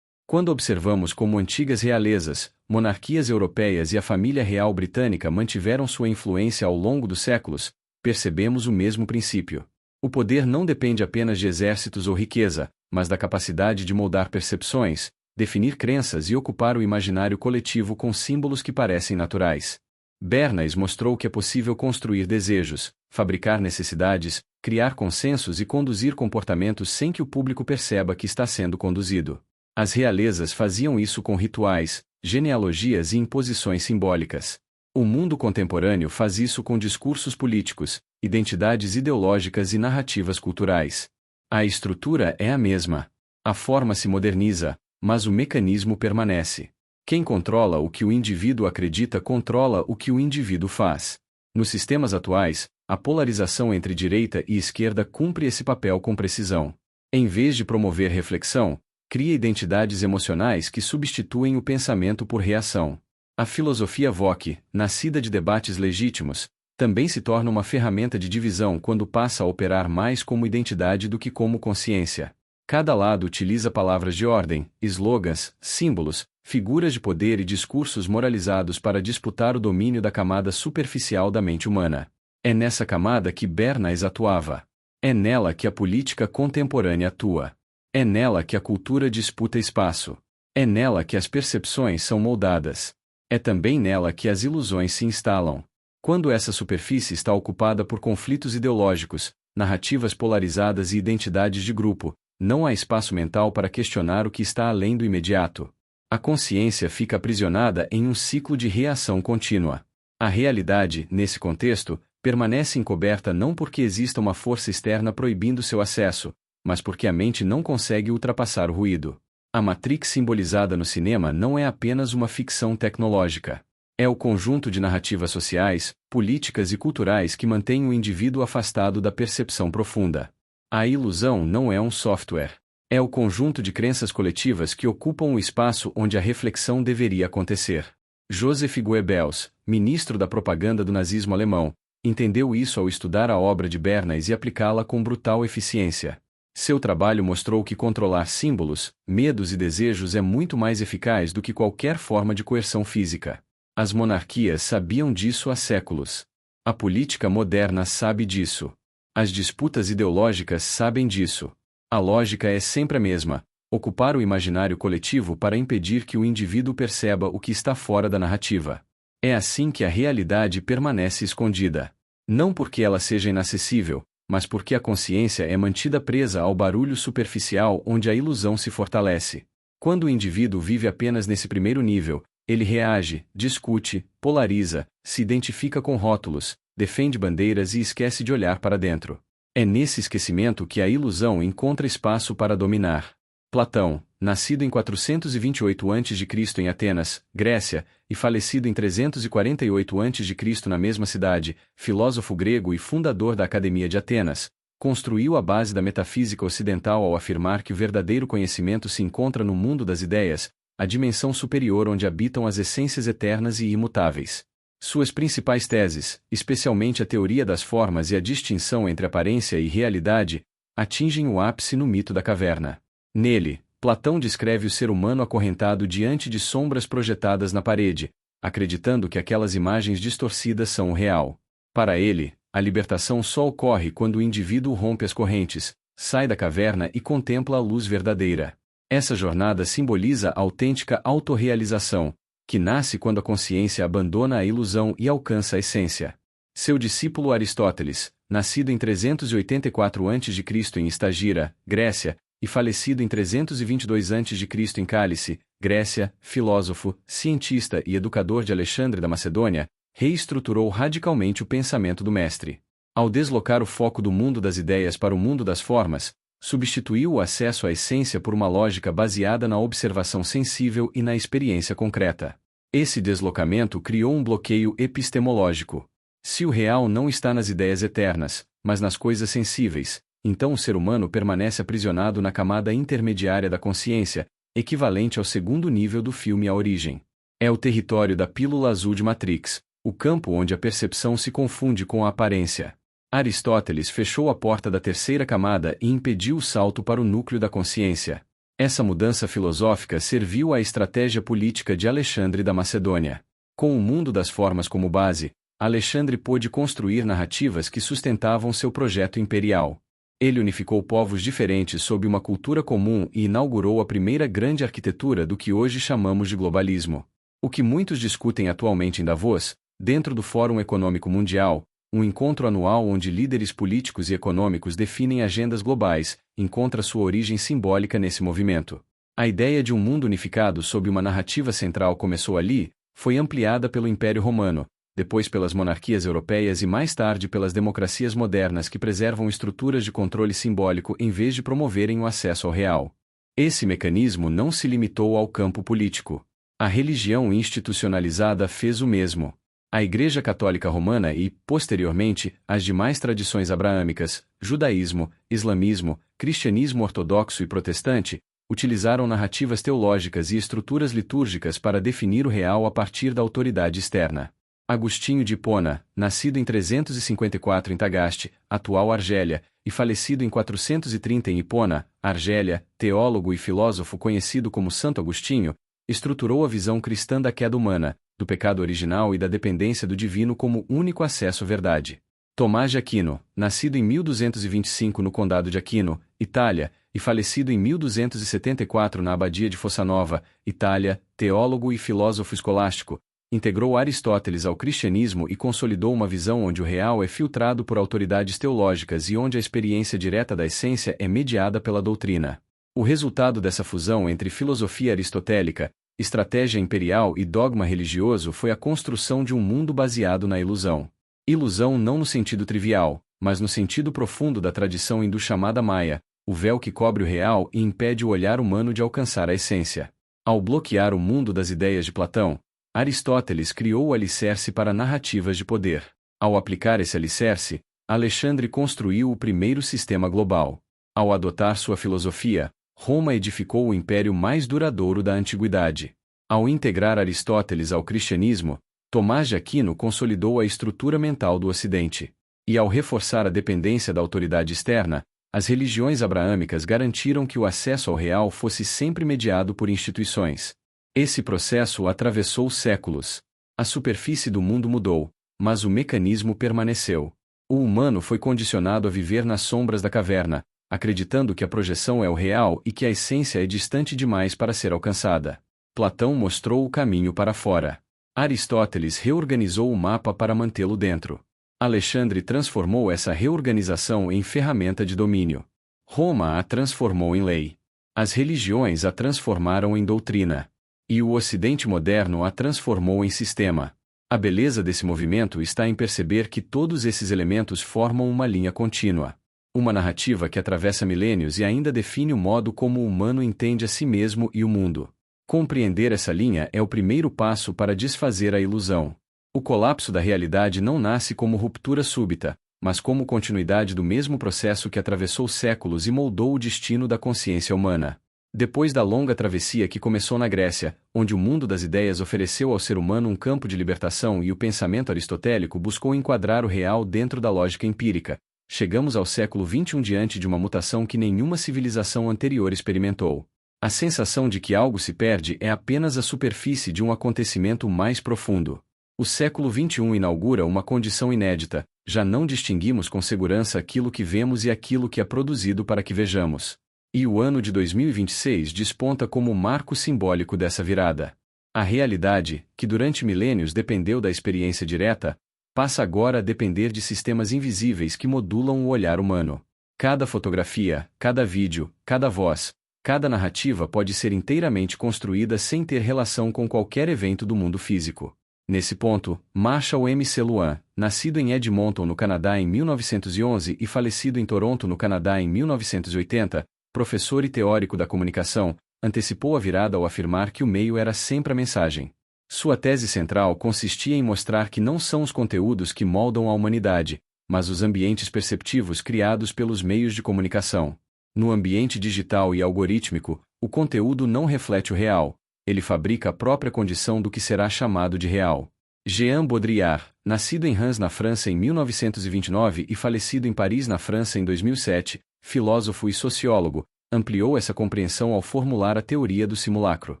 Quando observamos como antigas realezas, monarquias europeias e a família real britânica mantiveram sua influência ao longo dos séculos, percebemos o mesmo princípio. O poder não depende apenas de exércitos ou riqueza, mas da capacidade de moldar percepções, definir crenças e ocupar o imaginário coletivo com símbolos que parecem naturais. Bernays mostrou que é possível construir desejos, fabricar necessidades, criar consensos e conduzir comportamentos sem que o público perceba que está sendo conduzido. As realezas faziam isso com rituais, genealogias e imposições simbólicas. O mundo contemporâneo faz isso com discursos políticos, identidades ideológicas e narrativas culturais. A estrutura é a mesma. A forma se moderniza, mas o mecanismo permanece. Quem controla o que o indivíduo acredita controla o que o indivíduo faz. Nos sistemas atuais, a polarização entre direita e esquerda cumpre esse papel com precisão. Em vez de promover reflexão, cria identidades emocionais que substituem o pensamento por reação. A filosofia VOC, nascida de debates legítimos, também se torna uma ferramenta de divisão quando passa a operar mais como identidade do que como consciência. Cada lado utiliza palavras de ordem, slogans, símbolos, figuras de poder e discursos moralizados para disputar o domínio da camada superficial da mente humana. É nessa camada que Bernays atuava. É nela que a política contemporânea atua. É nela que a cultura disputa espaço. É nela que as percepções são moldadas. É também nela que as ilusões se instalam. Quando essa superfície está ocupada por conflitos ideológicos, narrativas polarizadas e identidades de grupo, não há espaço mental para questionar o que está além do imediato. A consciência fica aprisionada em um ciclo de reação contínua. A realidade, nesse contexto, permanece encoberta não porque exista uma força externa proibindo seu acesso, mas porque a mente não consegue ultrapassar o ruído. A Matrix simbolizada no cinema não é apenas uma ficção tecnológica. É o conjunto de narrativas sociais, políticas e culturais que mantém o indivíduo afastado da percepção profunda. A ilusão não é um software. É o conjunto de crenças coletivas que ocupam o espaço onde a reflexão deveria acontecer. Joseph Goebbels, ministro da propaganda do nazismo alemão, entendeu isso ao estudar a obra de Bernays e aplicá-la com brutal eficiência. Seu trabalho mostrou que controlar símbolos, medos e desejos é muito mais eficaz do que qualquer forma de coerção física. As monarquias sabiam disso há séculos. A política moderna sabe disso. As disputas ideológicas sabem disso. A lógica é sempre a mesma: ocupar o imaginário coletivo para impedir que o indivíduo perceba o que está fora da narrativa. É assim que a realidade permanece escondida. Não porque ela seja inacessível, mas porque a consciência é mantida presa ao barulho superficial onde a ilusão se fortalece. Quando o indivíduo vive apenas nesse primeiro nível, ele reage, discute, polariza, se identifica com rótulos, defende bandeiras e esquece de olhar para dentro. É nesse esquecimento que a ilusão encontra espaço para dominar. Platão, nascido em 428 a.C. em Atenas, Grécia, e falecido em 348 a.C. na mesma cidade, filósofo grego e fundador da Academia de Atenas, construiu a base da metafísica ocidental ao afirmar que o verdadeiro conhecimento se encontra no mundo das ideias, a dimensão superior onde habitam as essências eternas e imutáveis. Suas principais teses, especialmente a teoria das formas e a distinção entre aparência e realidade, atingem o ápice no mito da caverna. Nele, Platão descreve o ser humano acorrentado diante de sombras projetadas na parede, acreditando que aquelas imagens distorcidas são o real. Para ele, a libertação só ocorre quando o indivíduo rompe as correntes, sai da caverna e contempla a luz verdadeira. Essa jornada simboliza a autêntica autorrealização, que nasce quando a consciência abandona a ilusão e alcança a essência. Seu discípulo Aristóteles, nascido em 384 a.C. em Estagira, Grécia, e falecido em 322 a.C. em Cálice, Grécia, filósofo, cientista e educador de Alexandre da Macedônia, reestruturou radicalmente o pensamento do mestre. Ao deslocar o foco do mundo das ideias para o mundo das formas, substituiu o acesso à essência por uma lógica baseada na observação sensível e na experiência concreta. Esse deslocamento criou um bloqueio epistemológico. Se o real não está nas ideias eternas, mas nas coisas sensíveis, então o ser humano permanece aprisionado na camada intermediária da consciência, equivalente ao segundo nível do filme A Origem. É o território da pílula azul de Matrix, o campo onde a percepção se confunde com a aparência. Aristóteles fechou a porta da terceira camada e impediu o salto para o núcleo da consciência. Essa mudança filosófica serviu à estratégia política de Alexandre da Macedônia. Com o mundo das formas como base, Alexandre pôde construir narrativas que sustentavam seu projeto imperial. Ele unificou povos diferentes sob uma cultura comum e inaugurou a primeira grande arquitetura do que hoje chamamos de globalismo. O que muitos discutem atualmente em Davos, dentro do Fórum Econômico Mundial, um encontro anual onde líderes políticos e econômicos definem agendas globais, encontra sua origem simbólica nesse movimento. A ideia de um mundo unificado sob uma narrativa central começou ali, foi ampliada pelo Império Romano, depois pelas monarquias europeias e mais tarde pelas democracias modernas que preservam estruturas de controle simbólico em vez de promoverem o acesso ao real. Esse mecanismo não se limitou ao campo político. A religião institucionalizada fez o mesmo. A Igreja Católica Romana e, posteriormente, as demais tradições abraâmicas, judaísmo, islamismo, cristianismo ortodoxo e protestante, utilizaram narrativas teológicas e estruturas litúrgicas para definir o real a partir da autoridade externa. Agostinho de Hipona, nascido em 354 em Tagaste, atual Argélia, e falecido em 430 em Hipona, Argélia, teólogo e filósofo conhecido como Santo Agostinho, estruturou a visão cristã da queda humana, do pecado original e da dependência do divino como único acesso à verdade. Tomás de Aquino, nascido em 1225 no Condado de Aquino, Itália, e falecido em 1274 na Abadia de Fossanova, Itália, teólogo e filósofo escolástico, integrou Aristóteles ao cristianismo e consolidou uma visão onde o real é filtrado por autoridades teológicas e onde a experiência direta da essência é mediada pela doutrina. O resultado dessa fusão entre filosofia aristotélica, estratégia imperial e dogma religioso foi a construção de um mundo baseado na ilusão. Ilusão não no sentido trivial, mas no sentido profundo da tradição hindu chamada Maya, o véu que cobre o real e impede o olhar humano de alcançar a essência. Ao bloquear o mundo das ideias de Platão, Aristóteles criou o alicerce para narrativas de poder. Ao aplicar esse alicerce, Alexandre construiu o primeiro sistema global. Ao adotar sua filosofia, Roma edificou o império mais duradouro da antiguidade. Ao integrar Aristóteles ao cristianismo, Tomás de Aquino consolidou a estrutura mental do Ocidente. E ao reforçar a dependência da autoridade externa, as religiões abraâmicas garantiram que o acesso ao real fosse sempre mediado por instituições. Esse processo atravessou séculos. A superfície do mundo mudou, mas o mecanismo permaneceu. O humano foi condicionado a viver nas sombras da caverna, acreditando que a projeção é o real e que a essência é distante demais para ser alcançada. Platão mostrou o caminho para fora. Aristóteles reorganizou o mapa para mantê-lo dentro. Alexandre transformou essa reorganização em ferramenta de domínio. Roma a transformou em lei. As religiões a transformaram em doutrina. E o Ocidente moderno a transformou em sistema. A beleza desse movimento está em perceber que todos esses elementos formam uma linha contínua. Uma narrativa que atravessa milênios e ainda define o modo como o humano entende a si mesmo e o mundo. Compreender essa linha é o primeiro passo para desfazer a ilusão. O colapso da realidade não nasce como ruptura súbita, mas como continuidade do mesmo processo que atravessou séculos e moldou o destino da consciência humana. Depois da longa travessia que começou na Grécia, onde o mundo das ideias ofereceu ao ser humano um campo de libertação e o pensamento aristotélico buscou enquadrar o real dentro da lógica empírica, chegamos ao século XXI diante de uma mutação que nenhuma civilização anterior experimentou. A sensação de que algo se perde é apenas a superfície de um acontecimento mais profundo. O século XXI inaugura uma condição inédita: já não distinguimos com segurança aquilo que vemos e aquilo que é produzido para que vejamos. E o ano de 2026 desponta como o marco simbólico dessa virada. A realidade, que durante milênios dependeu da experiência direta, passa agora a depender de sistemas invisíveis que modulam o olhar humano. Cada fotografia, cada vídeo, cada voz, cada narrativa pode ser inteiramente construída sem ter relação com qualquer evento do mundo físico. Nesse ponto, Marshall M. McLuhan, nascido em Edmonton, no Canadá em 1911 e falecido em Toronto, no Canadá em 1980, professor e teórico da comunicação, antecipou a virada ao afirmar que o meio era sempre a mensagem. Sua tese central consistia em mostrar que não são os conteúdos que moldam a humanidade, mas os ambientes perceptivos criados pelos meios de comunicação. No ambiente digital e algorítmico, o conteúdo não reflete o real, ele fabrica a própria condição do que será chamado de real. Jean Baudrillard, nascido em Reims, na França em 1929 e falecido em Paris, na França em 2007, filósofo e sociólogo, ampliou essa compreensão ao formular a teoria do simulacro.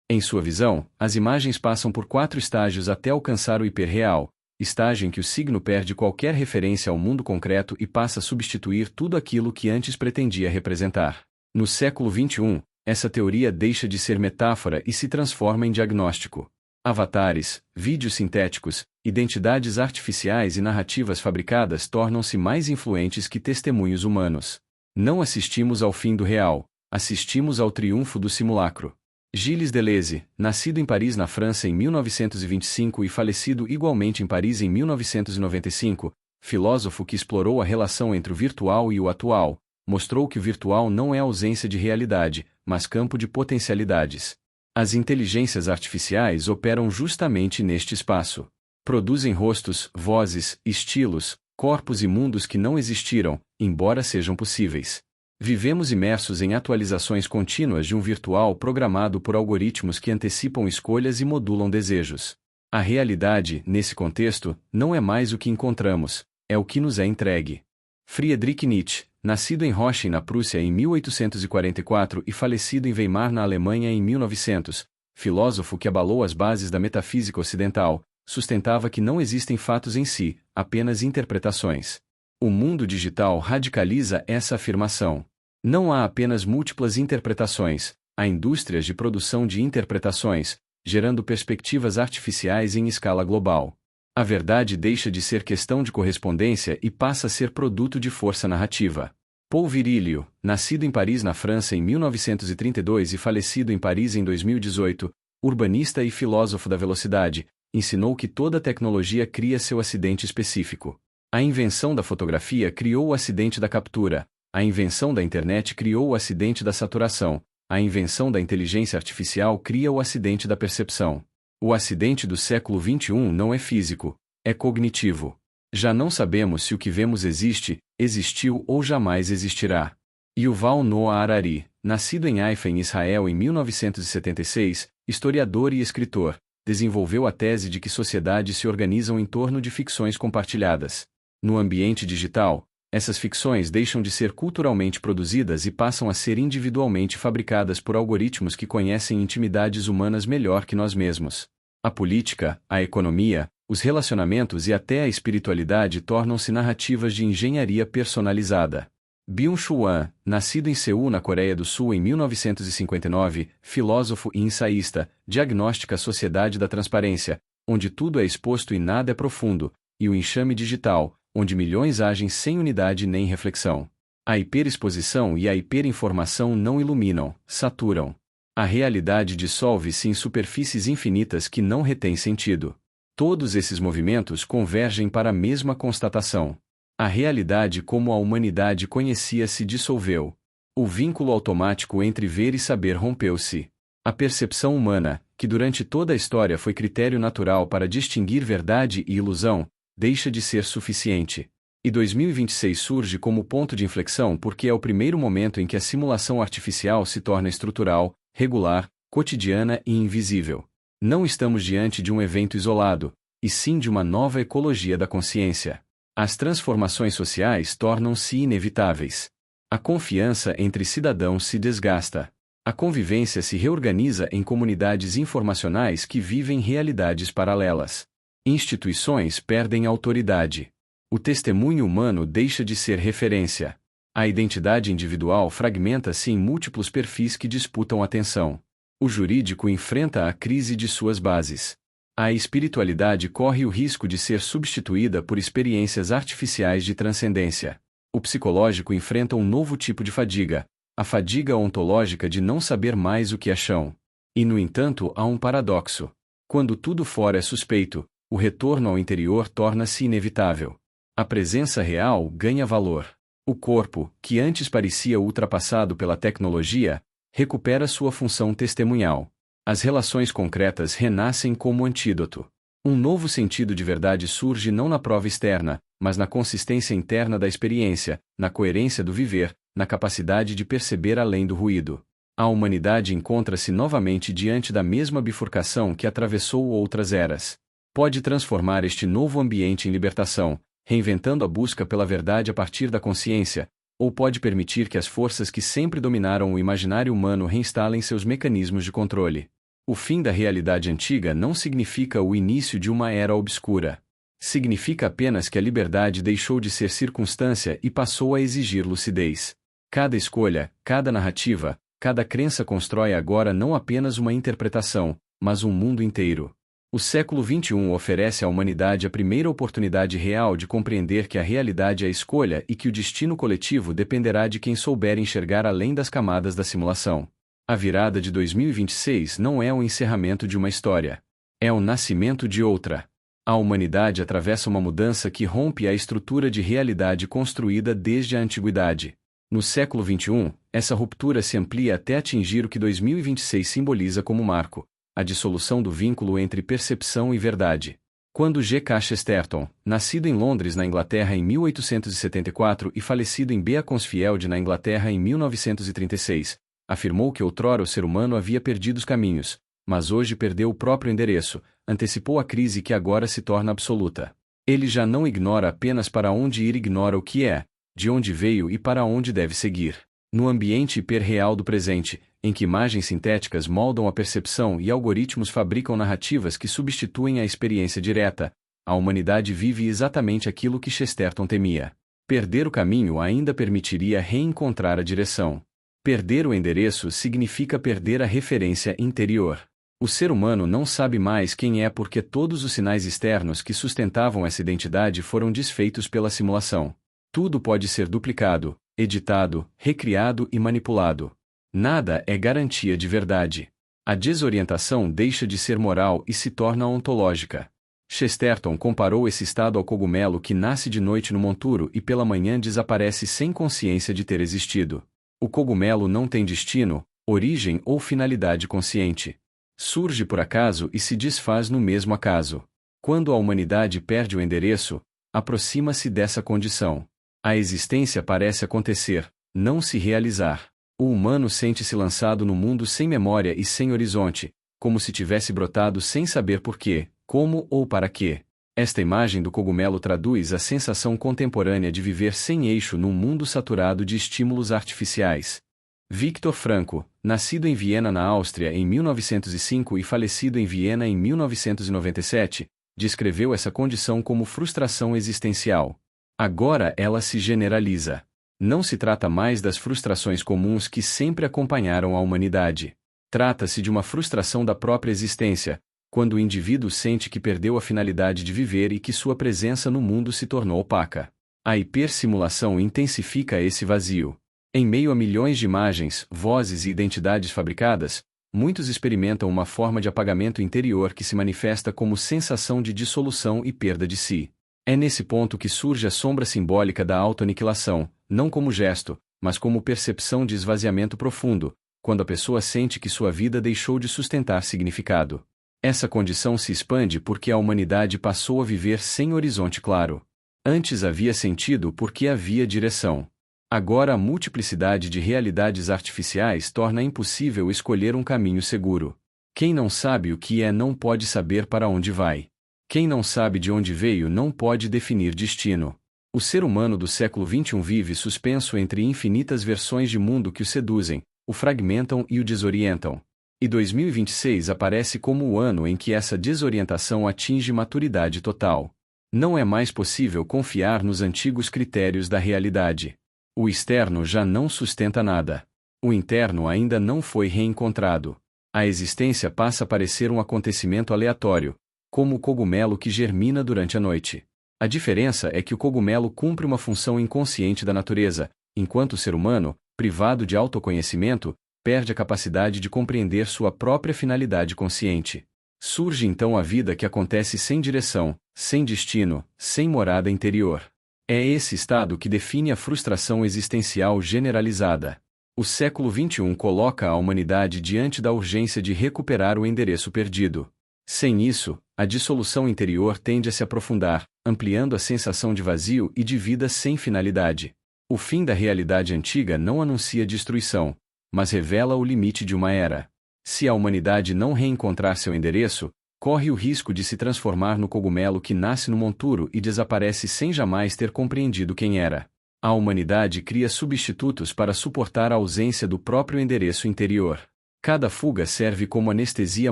Em sua visão, as imagens passam por 4 estágios até alcançar o hiperreal, estágio em que o signo perde qualquer referência ao mundo concreto e passa a substituir tudo aquilo que antes pretendia representar. No século XXI, essa teoria deixa de ser metáfora e se transforma em diagnóstico. Avatares, vídeos sintéticos, identidades artificiais e narrativas fabricadas tornam-se mais influentes que testemunhos humanos. Não assistimos ao fim do real, assistimos ao triunfo do simulacro. Gilles Deleuze, nascido em Paris, na França em 1925 e falecido igualmente em Paris em 1995, filósofo que explorou a relação entre o virtual e o atual, mostrou que o virtual não é ausência de realidade, mas campo de potencialidades. As inteligências artificiais operam justamente neste espaço. Produzem rostos, vozes, estilos, corpos e mundos que não existiram, embora sejam possíveis. Vivemos imersos em atualizações contínuas de um virtual programado por algoritmos que antecipam escolhas e modulam desejos. A realidade, nesse contexto, não é mais o que encontramos, é o que nos é entregue. Friedrich Nietzsche, nascido em Rochen, na Prússia, em 1844 e falecido em Weimar, na Alemanha, em 1900, filósofo que abalou as bases da metafísica ocidental, sustentava que não existem fatos em si, apenas interpretações. O mundo digital radicaliza essa afirmação. Não há apenas múltiplas interpretações, há indústrias de produção de interpretações, gerando perspectivas artificiais em escala global. A verdade deixa de ser questão de correspondência e passa a ser produto de força narrativa. Paul Virilio, nascido em Paris, na França, em 1932 e falecido em Paris em 2018, urbanista e filósofo da velocidade, ensinou que toda tecnologia cria seu acidente específico. A invenção da fotografia criou o acidente da captura, a invenção da internet criou o acidente da saturação, a invenção da inteligência artificial cria o acidente da percepção. O acidente do século XXI não é físico, é cognitivo. Já não sabemos se o que vemos existe, existiu ou jamais existirá. Yuval Noah Harari, nascido em Haifa, em Israel, em 1976, historiador e escritor, desenvolveu a tese de que sociedades se organizam em torno de ficções compartilhadas. No ambiente digital, essas ficções deixam de ser culturalmente produzidas e passam a ser individualmente fabricadas por algoritmos que conhecem intimidades humanas melhor que nós mesmos. A política, a economia, os relacionamentos e até a espiritualidade tornam-se narrativas de engenharia personalizada. Byung-Chul Han, nascido em Seul, na Coreia do Sul, em 1959, filósofo e ensaísta, diagnostica a sociedade da transparência, onde tudo é exposto e nada é profundo, e o enxame digital, onde milhões agem sem unidade nem reflexão. A hiperexposição e a hiperinformação não iluminam, saturam. A realidade dissolve-se em superfícies infinitas que não retêm sentido. Todos esses movimentos convergem para a mesma constatação. A realidade como a humanidade conhecia se dissolveu. O vínculo automático entre ver e saber rompeu-se. A percepção humana, que durante toda a história foi critério natural para distinguir verdade e ilusão, deixa de ser suficiente. E 2026 surge como ponto de inflexão porque é o primeiro momento em que a simulação artificial se torna estrutural, regular, cotidiana e invisível. Não estamos diante de um evento isolado, e sim de uma nova ecologia da consciência. As transformações sociais tornam-se inevitáveis. A confiança entre cidadãos se desgasta. A convivência se reorganiza em comunidades informacionais que vivem realidades paralelas. Instituições perdem autoridade. O testemunho humano deixa de ser referência. A identidade individual fragmenta-se em múltiplos perfis que disputam atenção. O jurídico enfrenta a crise de suas bases. A espiritualidade corre o risco de ser substituída por experiências artificiais de transcendência. O psicológico enfrenta um novo tipo de fadiga, a fadiga ontológica de não saber mais o que é chão. E, no entanto, há um paradoxo. Quando tudo fora é suspeito, o retorno ao interior torna-se inevitável. A presença real ganha valor. O corpo, que antes parecia ultrapassado pela tecnologia, recupera sua função testemunhal. As relações concretas renascem como antídoto. Um novo sentido de verdade surge não na prova externa, mas na consistência interna da experiência, na coerência do viver, na capacidade de perceber além do ruído. A humanidade encontra-se novamente diante da mesma bifurcação que atravessou outras eras. Pode transformar este novo ambiente em libertação, reinventando a busca pela verdade a partir da consciência, ou pode permitir que as forças que sempre dominaram o imaginário humano reinstalem seus mecanismos de controle. O fim da realidade antiga não significa o início de uma era obscura. Significa apenas que a liberdade deixou de ser circunstância e passou a exigir lucidez. Cada escolha, cada narrativa, cada crença constrói agora não apenas uma interpretação, mas um mundo inteiro. O século XXI oferece à humanidade a primeira oportunidade real de compreender que a realidade é a escolha e que o destino coletivo dependerá de quem souber enxergar além das camadas da simulação. A virada de 2026 não é o encerramento de uma história. É o nascimento de outra. A humanidade atravessa uma mudança que rompe a estrutura de realidade construída desde a antiguidade. No século XXI, essa ruptura se amplia até atingir o que 2026 simboliza como marco: a dissolução do vínculo entre percepção e verdade. Quando G. K. Chesterton, nascido em Londres, na Inglaterra em 1874 e falecido em Beaconsfield, na Inglaterra em 1936, afirmou que outrora o ser humano havia perdido os caminhos, mas hoje perdeu o próprio endereço, antecipou a crise que agora se torna absoluta. Ele já não ignora apenas para onde ir, ignora o que é, de onde veio e para onde deve seguir. No ambiente hiperreal do presente, em que imagens sintéticas moldam a percepção e algoritmos fabricam narrativas que substituem a experiência direta, a humanidade vive exatamente aquilo que Chesterton temia. Perder o caminho ainda permitiria reencontrar a direção. Perder o endereço significa perder a referência interior. O ser humano não sabe mais quem é porque todos os sinais externos que sustentavam essa identidade foram desfeitos pela simulação. Tudo pode ser duplicado, editado, recriado e manipulado. Nada é garantia de verdade. A desorientação deixa de ser moral e se torna ontológica. Chesterton comparou esse estado ao cogumelo que nasce de noite no monturo e pela manhã desaparece sem consciência de ter existido. O cogumelo não tem destino, origem ou finalidade consciente. Surge por acaso e se desfaz no mesmo acaso. Quando a humanidade perde o endereço, aproxima-se dessa condição. A existência parece acontecer, não se realizar. O humano sente-se lançado no mundo sem memória e sem horizonte, como se tivesse brotado sem saber por quê, como ou para quê. Esta imagem do cogumelo traduz a sensação contemporânea de viver sem eixo num mundo saturado de estímulos artificiais. Viktor Frankl, nascido em Viena, na Áustria, em 1905 e falecido em Viena em 1997, descreveu essa condição como frustração existencial. Agora ela se generaliza. Não se trata mais das frustrações comuns que sempre acompanharam a humanidade. Trata-se de uma frustração da própria existência, quando o indivíduo sente que perdeu a finalidade de viver e que sua presença no mundo se tornou opaca. A hipersimulação intensifica esse vazio. Em meio a milhões de imagens, vozes e identidades fabricadas, muitos experimentam uma forma de apagamento interior que se manifesta como sensação de dissolução e perda de si. É nesse ponto que surge a sombra simbólica da autoaniquilação, não como gesto, mas como percepção de esvaziamento profundo, quando a pessoa sente que sua vida deixou de sustentar significado. Essa condição se expande porque a humanidade passou a viver sem horizonte claro. Antes havia sentido porque havia direção. Agora a multiplicidade de realidades artificiais torna impossível escolher um caminho seguro. Quem não sabe o que é não pode saber para onde vai. Quem não sabe de onde veio não pode definir destino. O ser humano do século XXI vive suspenso entre infinitas versões de mundo que o seduzem, o fragmentam e o desorientam. E 2026 aparece como o ano em que essa desorientação atinge maturidade total. Não é mais possível confiar nos antigos critérios da realidade. O externo já não sustenta nada. O interno ainda não foi reencontrado. A existência passa a parecer um acontecimento aleatório, como o cogumelo que germina durante a noite. A diferença é que o cogumelo cumpre uma função inconsciente da natureza, enquanto o ser humano, privado de autoconhecimento, perde a capacidade de compreender sua própria finalidade consciente. Surge então a vida que acontece sem direção, sem destino, sem morada interior. É esse estado que define a frustração existencial generalizada. O século XXI coloca a humanidade diante da urgência de recuperar o endereço perdido. Sem isso, a dissolução interior tende a se aprofundar, ampliando a sensação de vazio e de vida sem finalidade. O fim da realidade antiga não anuncia destruição, mas revela o limite de uma era. Se a humanidade não reencontrar seu endereço, corre o risco de se transformar no cogumelo que nasce no monturo e desaparece sem jamais ter compreendido quem era. A humanidade cria substitutos para suportar a ausência do próprio endereço interior. Cada fuga serve como anestesia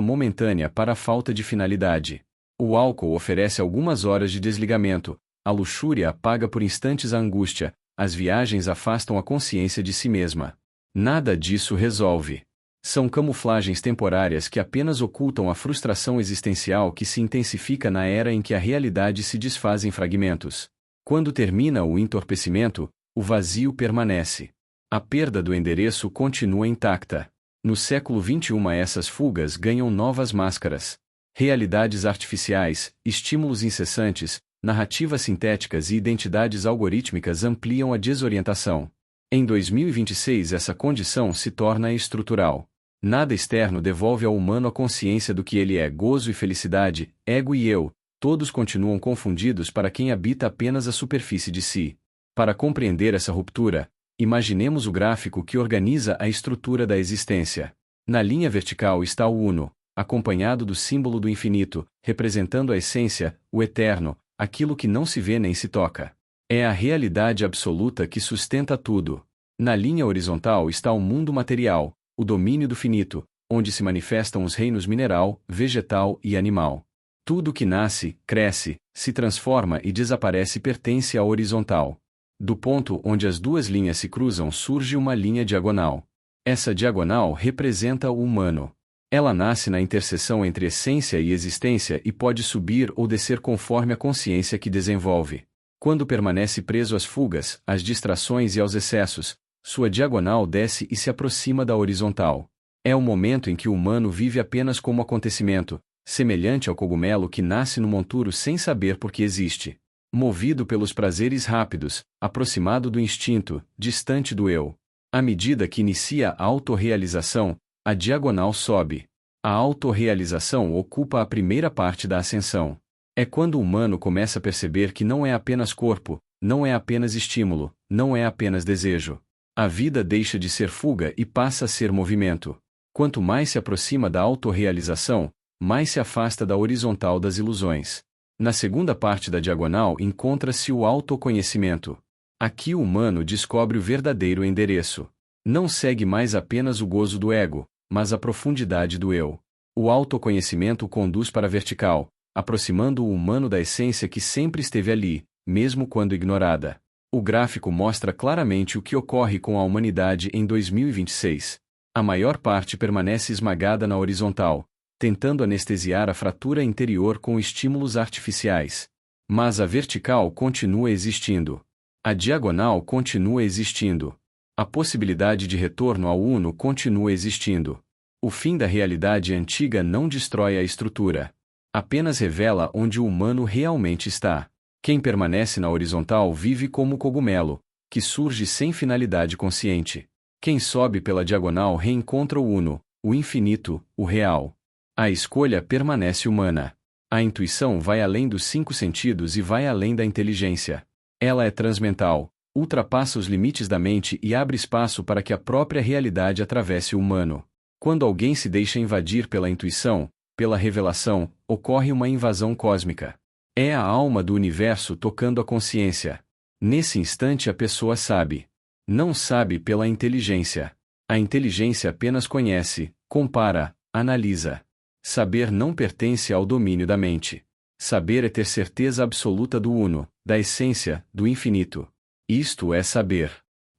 momentânea para a falta de finalidade. O álcool oferece algumas horas de desligamento, a luxúria apaga por instantes a angústia, as viagens afastam a consciência de si mesma. Nada disso resolve. São camuflagens temporárias que apenas ocultam a frustração existencial que se intensifica na era em que a realidade se desfaz em fragmentos. Quando termina o entorpecimento, o vazio permanece. A perda do endereço continua intacta. No século XXI essas fugas ganham novas máscaras. Realidades artificiais, estímulos incessantes, narrativas sintéticas e identidades algorítmicas ampliam a desorientação. Em 2026 essa condição se torna estrutural. Nada externo devolve ao humano a consciência do que ele é: gozo e felicidade, ego e eu, Todos continuam confundidos para quem habita apenas a superfície de si. Para compreender essa ruptura, imaginemos o gráfico que organiza a estrutura da existência. Na linha vertical está o Uno, acompanhado do símbolo do infinito, representando a essência, o eterno, aquilo que não se vê nem se toca. É a realidade absoluta que sustenta tudo. Na linha horizontal está o mundo material, o domínio do finito, onde se manifestam os reinos mineral, vegetal e animal. Tudo que nasce, cresce, se transforma e desaparece pertence à horizontal. Do ponto onde as duas linhas se cruzam surge uma linha diagonal. Essa diagonal representa o humano. Ela nasce na interseção entre essência e existência e pode subir ou descer conforme a consciência que desenvolve. Quando permanece preso às fugas, às distrações e aos excessos, sua diagonal desce e se aproxima da horizontal. É o momento em que o humano vive apenas como acontecimento, semelhante ao cogumelo que nasce no monturo sem saber por que existe. Movido pelos prazeres rápidos, aproximado do instinto, distante do eu. À medida que inicia a autorrealização, a diagonal sobe. A autorrealização ocupa a primeira parte da ascensão. É quando o humano começa a perceber que não é apenas corpo, não é apenas estímulo, não é apenas desejo. A vida deixa de ser fuga e passa a ser movimento. Quanto mais se aproxima da autorrealização, mais se afasta da horizontal das ilusões. Na segunda parte da diagonal encontra-se o autoconhecimento. Aqui o humano descobre o verdadeiro endereço. Não segue mais apenas o gozo do ego, mas a profundidade do eu. O autoconhecimento conduz para a vertical, aproximando o humano da essência que sempre esteve ali, mesmo quando ignorada. O gráfico mostra claramente o que ocorre com a humanidade em 2026. A maior parte permanece esmagada na horizontal, tentando anestesiar a fratura interior com estímulos artificiais. Mas a vertical continua existindo. A diagonal continua existindo. A possibilidade de retorno ao Uno continua existindo. O fim da realidade antiga não destrói a estrutura. Apenas revela onde o humano realmente está. Quem permanece na horizontal vive como cogumelo, que surge sem finalidade consciente. Quem sobe pela diagonal reencontra o Uno, o infinito, o real. A escolha permanece humana. A intuição vai além dos 5 sentidos e vai além da inteligência. Ela é transmental, ultrapassa os limites da mente e abre espaço para que a própria realidade atravesse o humano. Quando alguém se deixa invadir pela intuição, pela revelação, ocorre uma invasão cósmica. É a alma do universo tocando a consciência. Nesse instante a pessoa sabe. Não sabe pela inteligência. A inteligência apenas conhece, compara, analisa. Saber não pertence ao domínio da mente. Saber é ter certeza absoluta do Uno, da essência, do infinito. Isto é saber.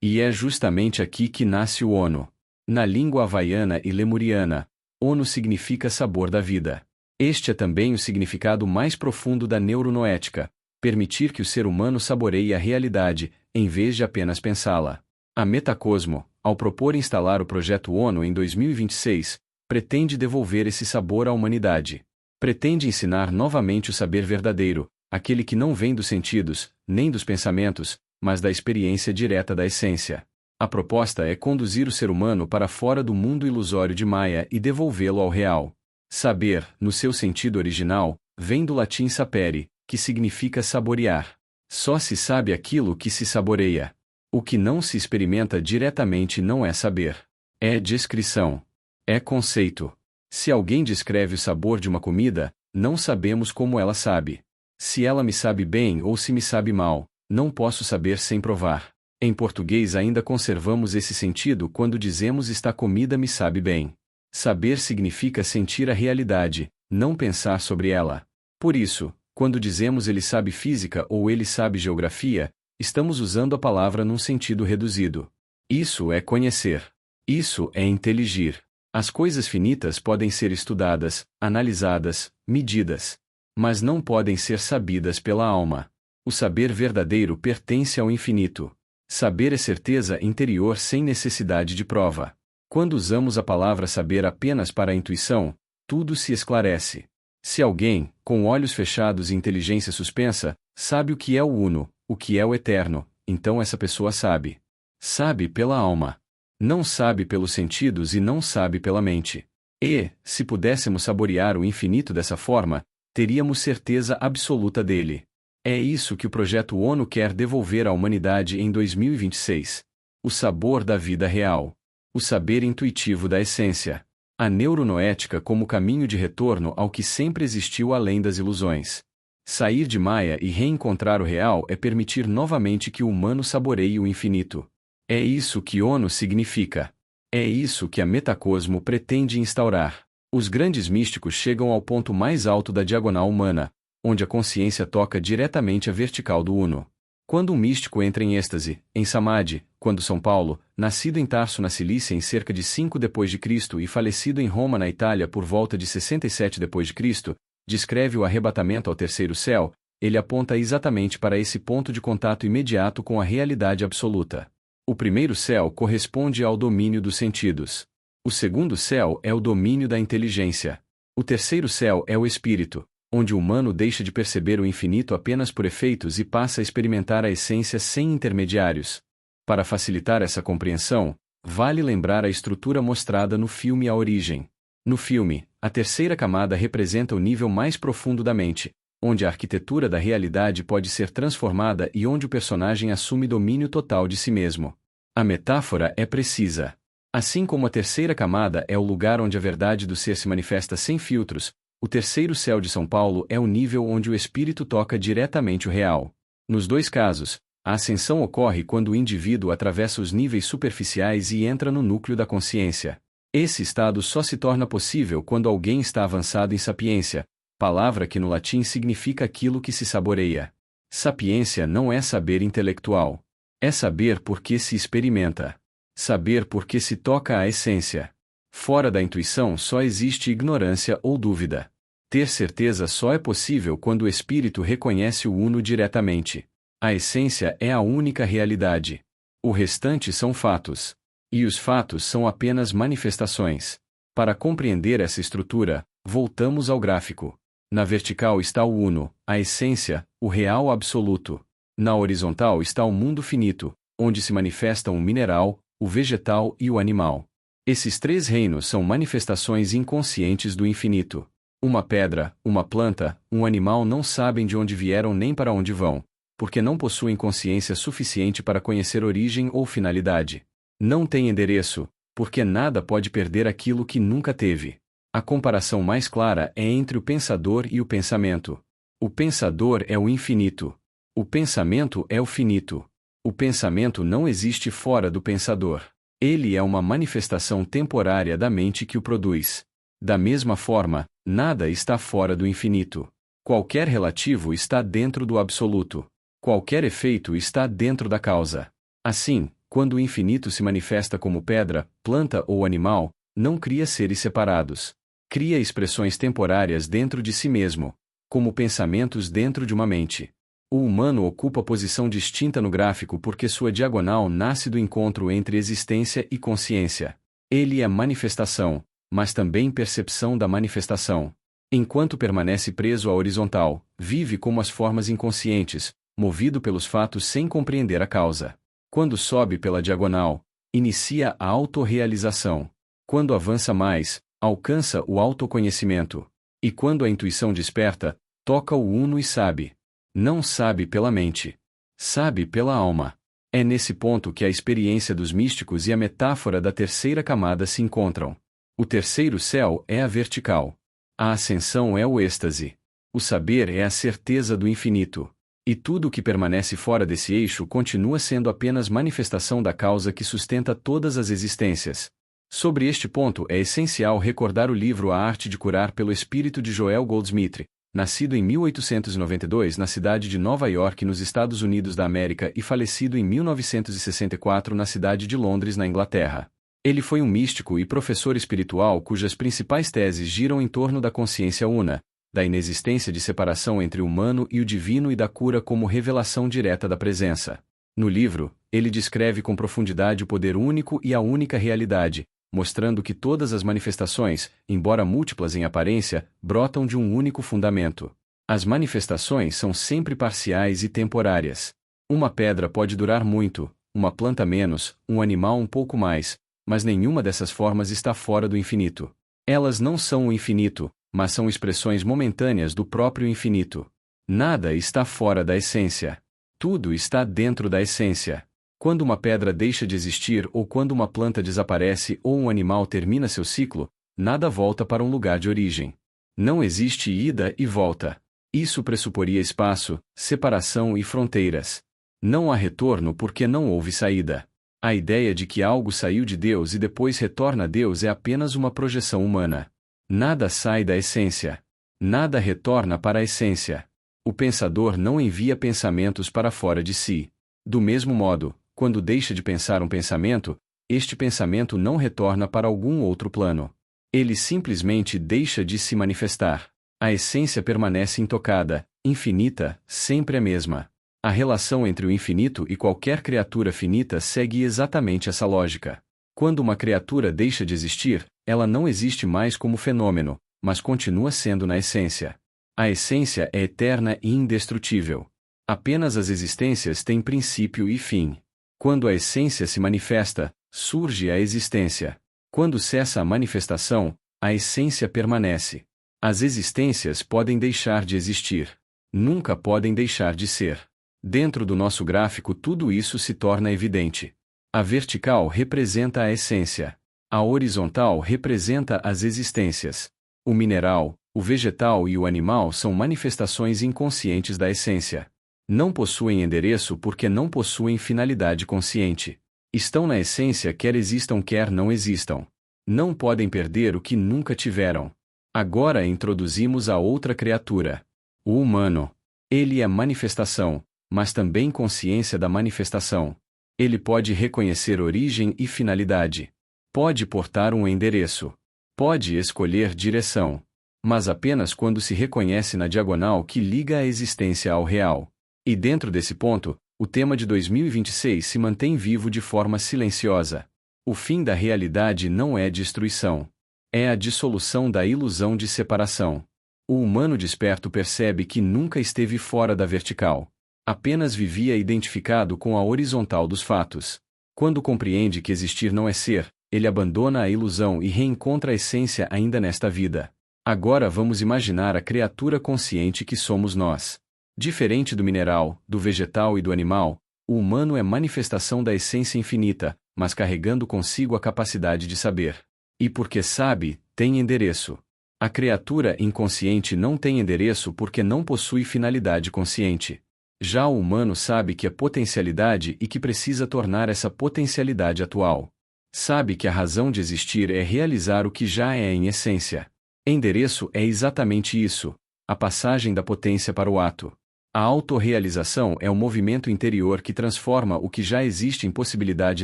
E é justamente aqui que nasce o Ono. Na língua havaiana e lemuriana, Ono significa sabor da vida. Este é também o significado mais profundo da neuronoética, permitir que o ser humano saboreie a realidade, em vez de apenas pensá-la. A Metacosmo, ao propor instalar o projeto Ono em 2026, pretende devolver esse sabor à humanidade. Pretende ensinar novamente o saber verdadeiro, aquele que não vem dos sentidos, nem dos pensamentos, mas da experiência direta da essência. A proposta é conduzir o ser humano para fora do mundo ilusório de Maia e devolvê-lo ao real. Saber, no seu sentido original, vem do latim sapere, que significa saborear. Só se sabe aquilo que se saboreia. O que não se experimenta diretamente não é saber. É descrição. É conceito. Se alguém descreve o sabor de uma comida, não sabemos como ela sabe. Se ela me sabe bem ou se me sabe mal, não posso saber sem provar. Em português ainda conservamos esse sentido quando dizemos esta comida me sabe bem. Saber significa sentir a realidade, não pensar sobre ela. Por isso, quando dizemos ele sabe física ou ele sabe geografia, estamos usando a palavra num sentido reduzido. Isso é conhecer. Isso é inteligir. As coisas finitas podem ser estudadas, analisadas, medidas. Mas não podem ser sabidas pela alma. O saber verdadeiro pertence ao infinito. Saber é certeza interior sem necessidade de prova. Quando usamos a palavra saber apenas para a intuição, tudo se esclarece. Se alguém, com olhos fechados e inteligência suspensa, sabe o que é o Uno, o que é o eterno, então essa pessoa sabe. Sabe pela alma. Não sabe pelos sentidos e não sabe pela mente. E, se pudéssemos saborear o infinito dessa forma, teríamos certeza absoluta dele. É isso que o projeto ONU quer devolver à humanidade em 2026. O sabor da vida real. O saber intuitivo da essência. A neuronoética como caminho de retorno ao que sempre existiu além das ilusões. Sair de Maia e reencontrar o real é permitir novamente que o humano saboreie o infinito. É isso que ONU significa. É isso que a Metacosmo pretende instaurar. Os grandes místicos chegam ao ponto mais alto da diagonal humana, onde a consciência toca diretamente a vertical do Uno. Quando um místico entra em êxtase, em Samadhi, quando São Paulo, nascido em Tarso na Cilícia em cerca de 5 d.C. e falecido em Roma na Itália por volta de 67 d.C., descreve o arrebatamento ao terceiro céu, ele aponta exatamente para esse ponto de contato imediato com a realidade absoluta. O primeiro céu corresponde ao domínio dos sentidos. O segundo céu é o domínio da inteligência. O terceiro céu é o espírito, onde o humano deixa de perceber o infinito apenas por efeitos e passa a experimentar a essência sem intermediários. Para facilitar essa compreensão, vale lembrar a estrutura mostrada no filme A Origem. No filme, a terceira camada representa o nível mais profundo da mente, onde a arquitetura da realidade pode ser transformada e onde o personagem assume domínio total de si mesmo. A metáfora é precisa. Assim como a terceira camada é o lugar onde a verdade do ser se manifesta sem filtros, o terceiro céu de São Paulo é o nível onde o espírito toca diretamente o real. Nos dois casos, a ascensão ocorre quando o indivíduo atravessa os níveis superficiais e entra no núcleo da consciência. Esse estado só se torna possível quando alguém está avançado em sapiência, palavra que no latim significa aquilo que se saboreia. Sapiência não é saber intelectual. É saber porque se experimenta. Saber porque se toca à essência. Fora da intuição só existe ignorância ou dúvida. Ter certeza só é possível quando o espírito reconhece o Uno diretamente. A essência é a única realidade. O restante são fatos. E os fatos são apenas manifestações. Para compreender essa estrutura, voltamos ao gráfico. Na vertical está o Uno, a essência, o real absoluto. Na horizontal está o mundo finito, onde se manifestam o mineral, o vegetal e o animal. Esses três reinos são manifestações inconscientes do infinito. Uma pedra, uma planta, um animal não sabem de onde vieram nem para onde vão, porque não possuem consciência suficiente para conhecer origem ou finalidade. Não tem endereço, porque nada pode perder aquilo que nunca teve. A comparação mais clara é entre o pensador e o pensamento. O pensador é o infinito. O pensamento é o finito. O pensamento não existe fora do pensador. Ele é uma manifestação temporária da mente que o produz. Da mesma forma, nada está fora do infinito. Qualquer relativo está dentro do absoluto. Qualquer efeito está dentro da causa. Assim, quando o infinito se manifesta como pedra, planta ou animal, não cria seres separados. Cria expressões temporárias dentro de si mesmo, como pensamentos dentro de uma mente. O humano ocupa posição distinta no gráfico porque sua diagonal nasce do encontro entre existência e consciência. Ele é manifestação, mas também percepção da manifestação. Enquanto permanece preso à horizontal, vive como as formas inconscientes, movido pelos fatos sem compreender a causa. Quando sobe pela diagonal, inicia a autorrealização. Quando avança mais, alcança o autoconhecimento. E quando a intuição desperta, toca o Uno e sabe. Não sabe pela mente. Sabe pela alma. É nesse ponto que a experiência dos místicos e a metáfora da terceira camada se encontram. O terceiro céu é a vertical. A ascensão é o êxtase. O saber é a certeza do infinito. E tudo o que permanece fora desse eixo continua sendo apenas manifestação da causa que sustenta todas as existências. Sobre este ponto é essencial recordar o livro A Arte de Curar pelo Espírito de Joel Goldsmith, nascido em 1892 na cidade de Nova York, nos Estados Unidos da América e falecido em 1964 na cidade de Londres, na Inglaterra. Ele foi um místico e professor espiritual cujas principais teses giram em torno da consciência una, da inexistência de separação entre o humano e o divino e da cura como revelação direta da presença. No livro, ele descreve com profundidade o poder único e a única realidade, mostrando que todas as manifestações, embora múltiplas em aparência, brotam de um único fundamento. As manifestações são sempre parciais e temporárias. Uma pedra pode durar muito, uma planta menos, um animal um pouco mais, mas nenhuma dessas formas está fora do infinito. Elas não são o infinito, mas são expressões momentâneas do próprio infinito. Nada está fora da essência. Tudo está dentro da essência. Quando uma pedra deixa de existir ou quando uma planta desaparece ou um animal termina seu ciclo, nada volta para um lugar de origem. Não existe ida e volta. Isso pressuporia espaço, separação e fronteiras. Não há retorno porque não houve saída. A ideia de que algo saiu de Deus e depois retorna a Deus é apenas uma projeção humana. Nada sai da essência. Nada retorna para a essência. O pensador não envia pensamentos para fora de si. Do mesmo modo, quando deixa de pensar um pensamento, este pensamento não retorna para algum outro plano. Ele simplesmente deixa de se manifestar. A essência permanece intocada, infinita, sempre a mesma. A relação entre o infinito e qualquer criatura finita segue exatamente essa lógica. Quando uma criatura deixa de existir, ela não existe mais como fenômeno, mas continua sendo na essência. A essência é eterna e indestrutível. Apenas as existências têm princípio e fim. Quando a essência se manifesta, surge a existência. Quando cessa a manifestação, a essência permanece. As existências podem deixar de existir. Nunca podem deixar de ser. Dentro do nosso gráfico tudo isso se torna evidente. A vertical representa a essência. A horizontal representa as existências. O mineral, o vegetal e o animal são manifestações inconscientes da essência. Não possuem endereço porque não possuem finalidade consciente. Estão na essência quer existam quer não existam. Não podem perder o que nunca tiveram. Agora introduzimos a outra criatura. O humano. Ele é manifestação, mas também consciência da manifestação. Ele pode reconhecer origem e finalidade. Pode portar um endereço. Pode escolher direção. Mas apenas quando se reconhece na diagonal que liga a existência ao real. E dentro desse ponto, o tema de 2026 se mantém vivo de forma silenciosa. O fim da realidade não é destruição. É a dissolução da ilusão de separação. O humano desperto percebe que nunca esteve fora da vertical. Apenas vivia identificado com a horizontal dos fatos. Quando compreende que existir não é ser, ele abandona a ilusão e reencontra a essência ainda nesta vida. Agora vamos imaginar a criatura consciente que somos nós. Diferente do mineral, do vegetal e do animal, o humano é manifestação da essência infinita, mas carregando consigo a capacidade de saber. E porque sabe, tem endereço. A criatura inconsciente não tem endereço porque não possui finalidade consciente. Já o humano sabe que é potencialidade e que precisa tornar essa potencialidade atual. Sabe que a razão de existir é realizar o que já é em essência. Endereço é exatamente isso, a passagem da potência para o ato. A autorrealização é o movimento interior que transforma o que já existe em possibilidade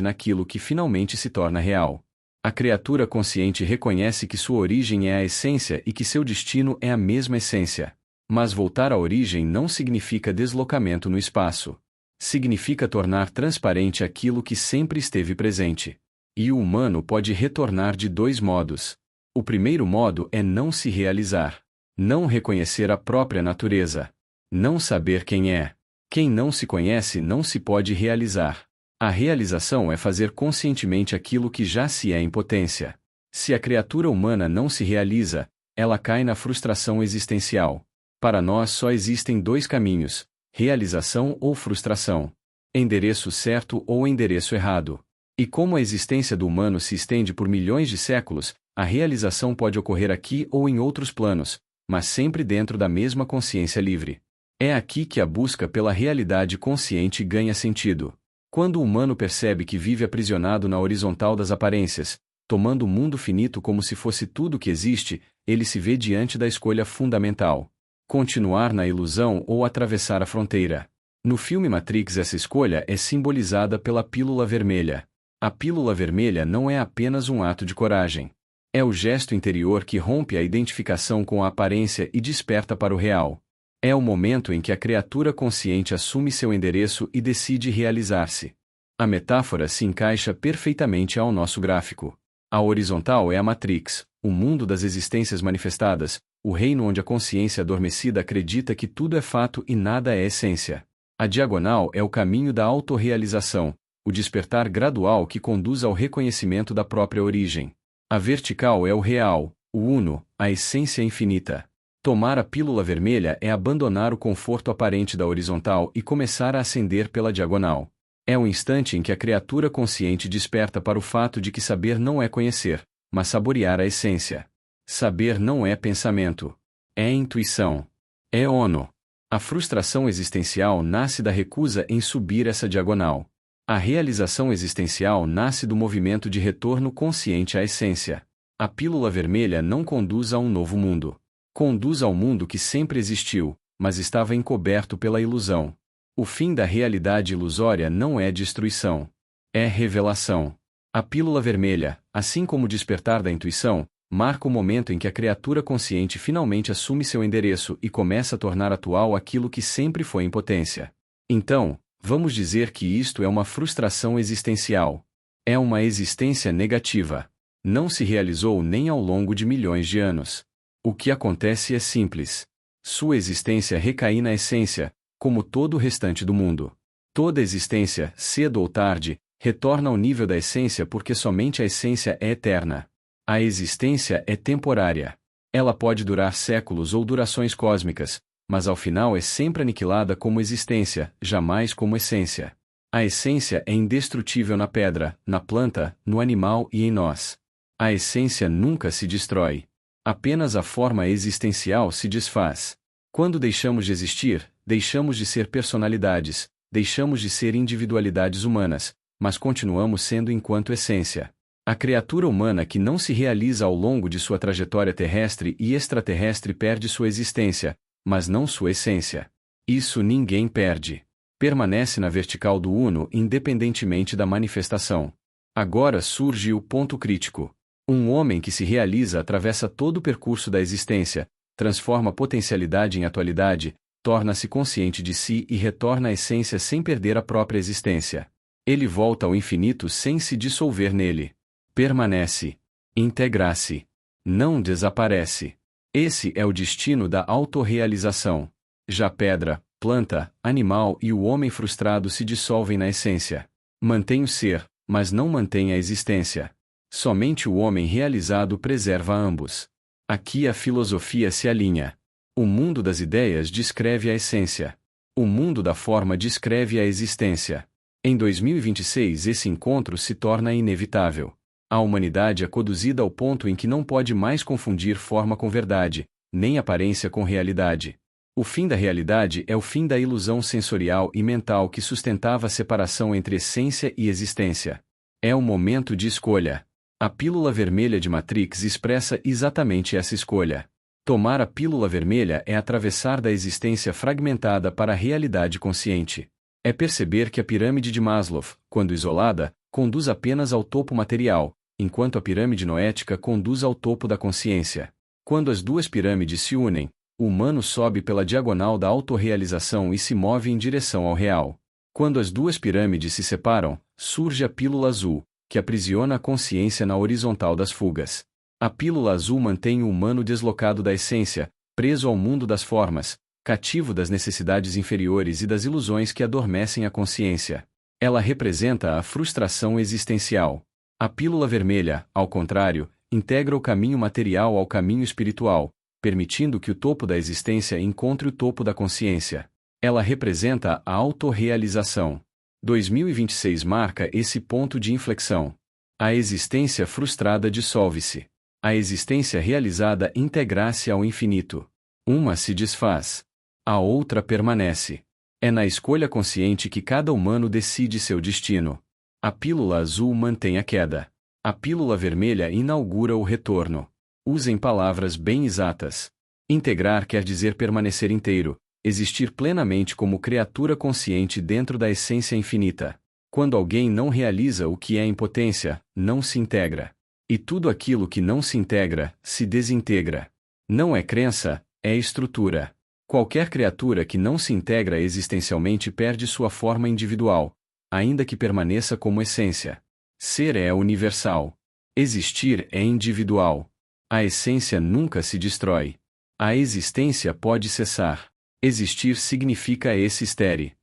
naquilo que finalmente se torna real. A criatura consciente reconhece que sua origem é a essência e que seu destino é a mesma essência. Mas voltar à origem não significa deslocamento no espaço. Significa tornar transparente aquilo que sempre esteve presente. E o humano pode retornar de dois modos. O primeiro modo é não se realizar. Não reconhecer a própria natureza. Não saber quem é. Quem não se conhece não se pode realizar. A realização é fazer conscientemente aquilo que já se é em potência. Se a criatura humana não se realiza, ela cai na frustração existencial. Para nós só existem dois caminhos: realização ou frustração. Endereço certo ou endereço errado. E como a existência do humano se estende por milhões de séculos, a realização pode ocorrer aqui ou em outros planos, mas sempre dentro da mesma consciência livre. É aqui que a busca pela realidade consciente ganha sentido. Quando o humano percebe que vive aprisionado na horizontal das aparências, tomando o mundo finito como se fosse tudo que existe, ele se vê diante da escolha fundamental: continuar na ilusão ou atravessar a fronteira. No filme Matrix essa escolha é simbolizada pela pílula vermelha. A pílula vermelha não é apenas um ato de coragem. É o gesto interior que rompe a identificação com a aparência e desperta para o real. É o momento em que a criatura consciente assume seu endereço e decide realizar-se. A metáfora se encaixa perfeitamente ao nosso gráfico. A horizontal é a Matrix, o mundo das existências manifestadas, o reino onde a consciência adormecida acredita que tudo é fato e nada é essência. A diagonal é o caminho da autorrealização, o despertar gradual que conduz ao reconhecimento da própria origem. A vertical é o real, O Uno, a essência infinita. Tomar a pílula vermelha é abandonar o conforto aparente da horizontal e começar a ascender pela diagonal. É o instante em que a criatura consciente desperta para o fato de que saber não é conhecer, mas saborear a essência. Saber não é pensamento. É intuição. É Ono. A frustração existencial nasce da recusa em subir essa diagonal. A realização existencial nasce do movimento de retorno consciente à essência. A pílula vermelha não conduz a um novo mundo. Conduz ao mundo que sempre existiu, mas estava encoberto pela ilusão. O fim da realidade ilusória não é destruição. É revelação. A pílula vermelha, assim como o despertar da intuição, marca o momento em que a criatura consciente finalmente assume seu endereço e começa a tornar atual aquilo que sempre foi impotência. Então, vamos dizer que isto é uma frustração existencial. É uma existência negativa. Não se realizou nem ao longo de milhões de anos. O que acontece é simples. Sua existência recai na essência, como todo o restante do mundo. Toda existência, cedo ou tarde, retorna ao nível da essência porque somente a essência é eterna. A existência é temporária. Ela pode durar séculos ou durações cósmicas, mas ao final é sempre aniquilada como existência, jamais como essência. A essência é indestrutível na pedra, na planta, no animal e em nós. A essência nunca se destrói. Apenas a forma existencial se desfaz. Quando deixamos de existir, deixamos de ser personalidades, deixamos de ser individualidades humanas, mas continuamos sendo enquanto essência. A criatura humana que não se realiza ao longo de sua trajetória terrestre e extraterrestre perde sua existência, mas não sua essência. Isso ninguém perde. Permanece na vertical do Uno independentemente da manifestação. Agora surge o ponto crítico. Um homem que se realiza atravessa todo o percurso da existência, transforma a potencialidade em atualidade, torna-se consciente de si e retorna à essência sem perder a própria existência. Ele volta ao infinito sem se dissolver nele. Permanece. Integra-se. Não desaparece. Esse é o destino da autorrealização. Já pedra, planta, animal e o homem frustrado se dissolvem na essência. Mantém o ser, mas não mantém a existência. Somente o homem realizado preserva ambos. Aqui a filosofia se alinha. O mundo das ideias descreve a essência. O mundo da forma descreve a existência. Em 2026 esse encontro se torna inevitável. A humanidade é conduzida ao ponto em que não pode mais confundir forma com verdade, nem aparência com realidade. O fim da realidade é o fim da ilusão sensorial e mental que sustentava a separação entre essência e existência. É o momento de escolha. A pílula vermelha de Matrix expressa exatamente essa escolha. Tomar a pílula vermelha é atravessar da existência fragmentada para a realidade consciente. É perceber que a pirâmide de Maslow, quando isolada, conduz apenas ao topo material, enquanto a pirâmide noética conduz ao topo da consciência. Quando as duas pirâmides se unem, o humano sobe pela diagonal da autorrealização e se move em direção ao real. Quando as duas pirâmides se separam, surge a pílula azul, que aprisiona a consciência na horizontal das fugas. A pílula azul mantém o humano deslocado da essência, preso ao mundo das formas, cativo das necessidades inferiores e das ilusões que adormecem a consciência. Ela representa a frustração existencial. A pílula vermelha, ao contrário, integra o caminho material ao caminho espiritual, permitindo que o topo da existência encontre o topo da consciência. Ela representa a autorrealização. 2026 marca esse ponto de inflexão. A existência frustrada dissolve-se. A existência realizada integra-se ao infinito. Uma se desfaz. A outra permanece. É na escolha consciente que cada humano decide seu destino. A pílula azul mantém a queda. A pílula vermelha inaugura o retorno. Usem palavras bem exatas. Integrar quer dizer permanecer inteiro, existir plenamente como criatura consciente dentro da essência infinita. Quando alguém não realiza o que é impotência, não se integra. E tudo aquilo que não se integra, se desintegra. Não é crença, é estrutura. Qualquer criatura que não se integra existencialmente perde sua forma individual, ainda que permaneça como essência. Ser é universal. Existir é individual. A essência nunca se destrói. A existência pode cessar. Existir significa existere.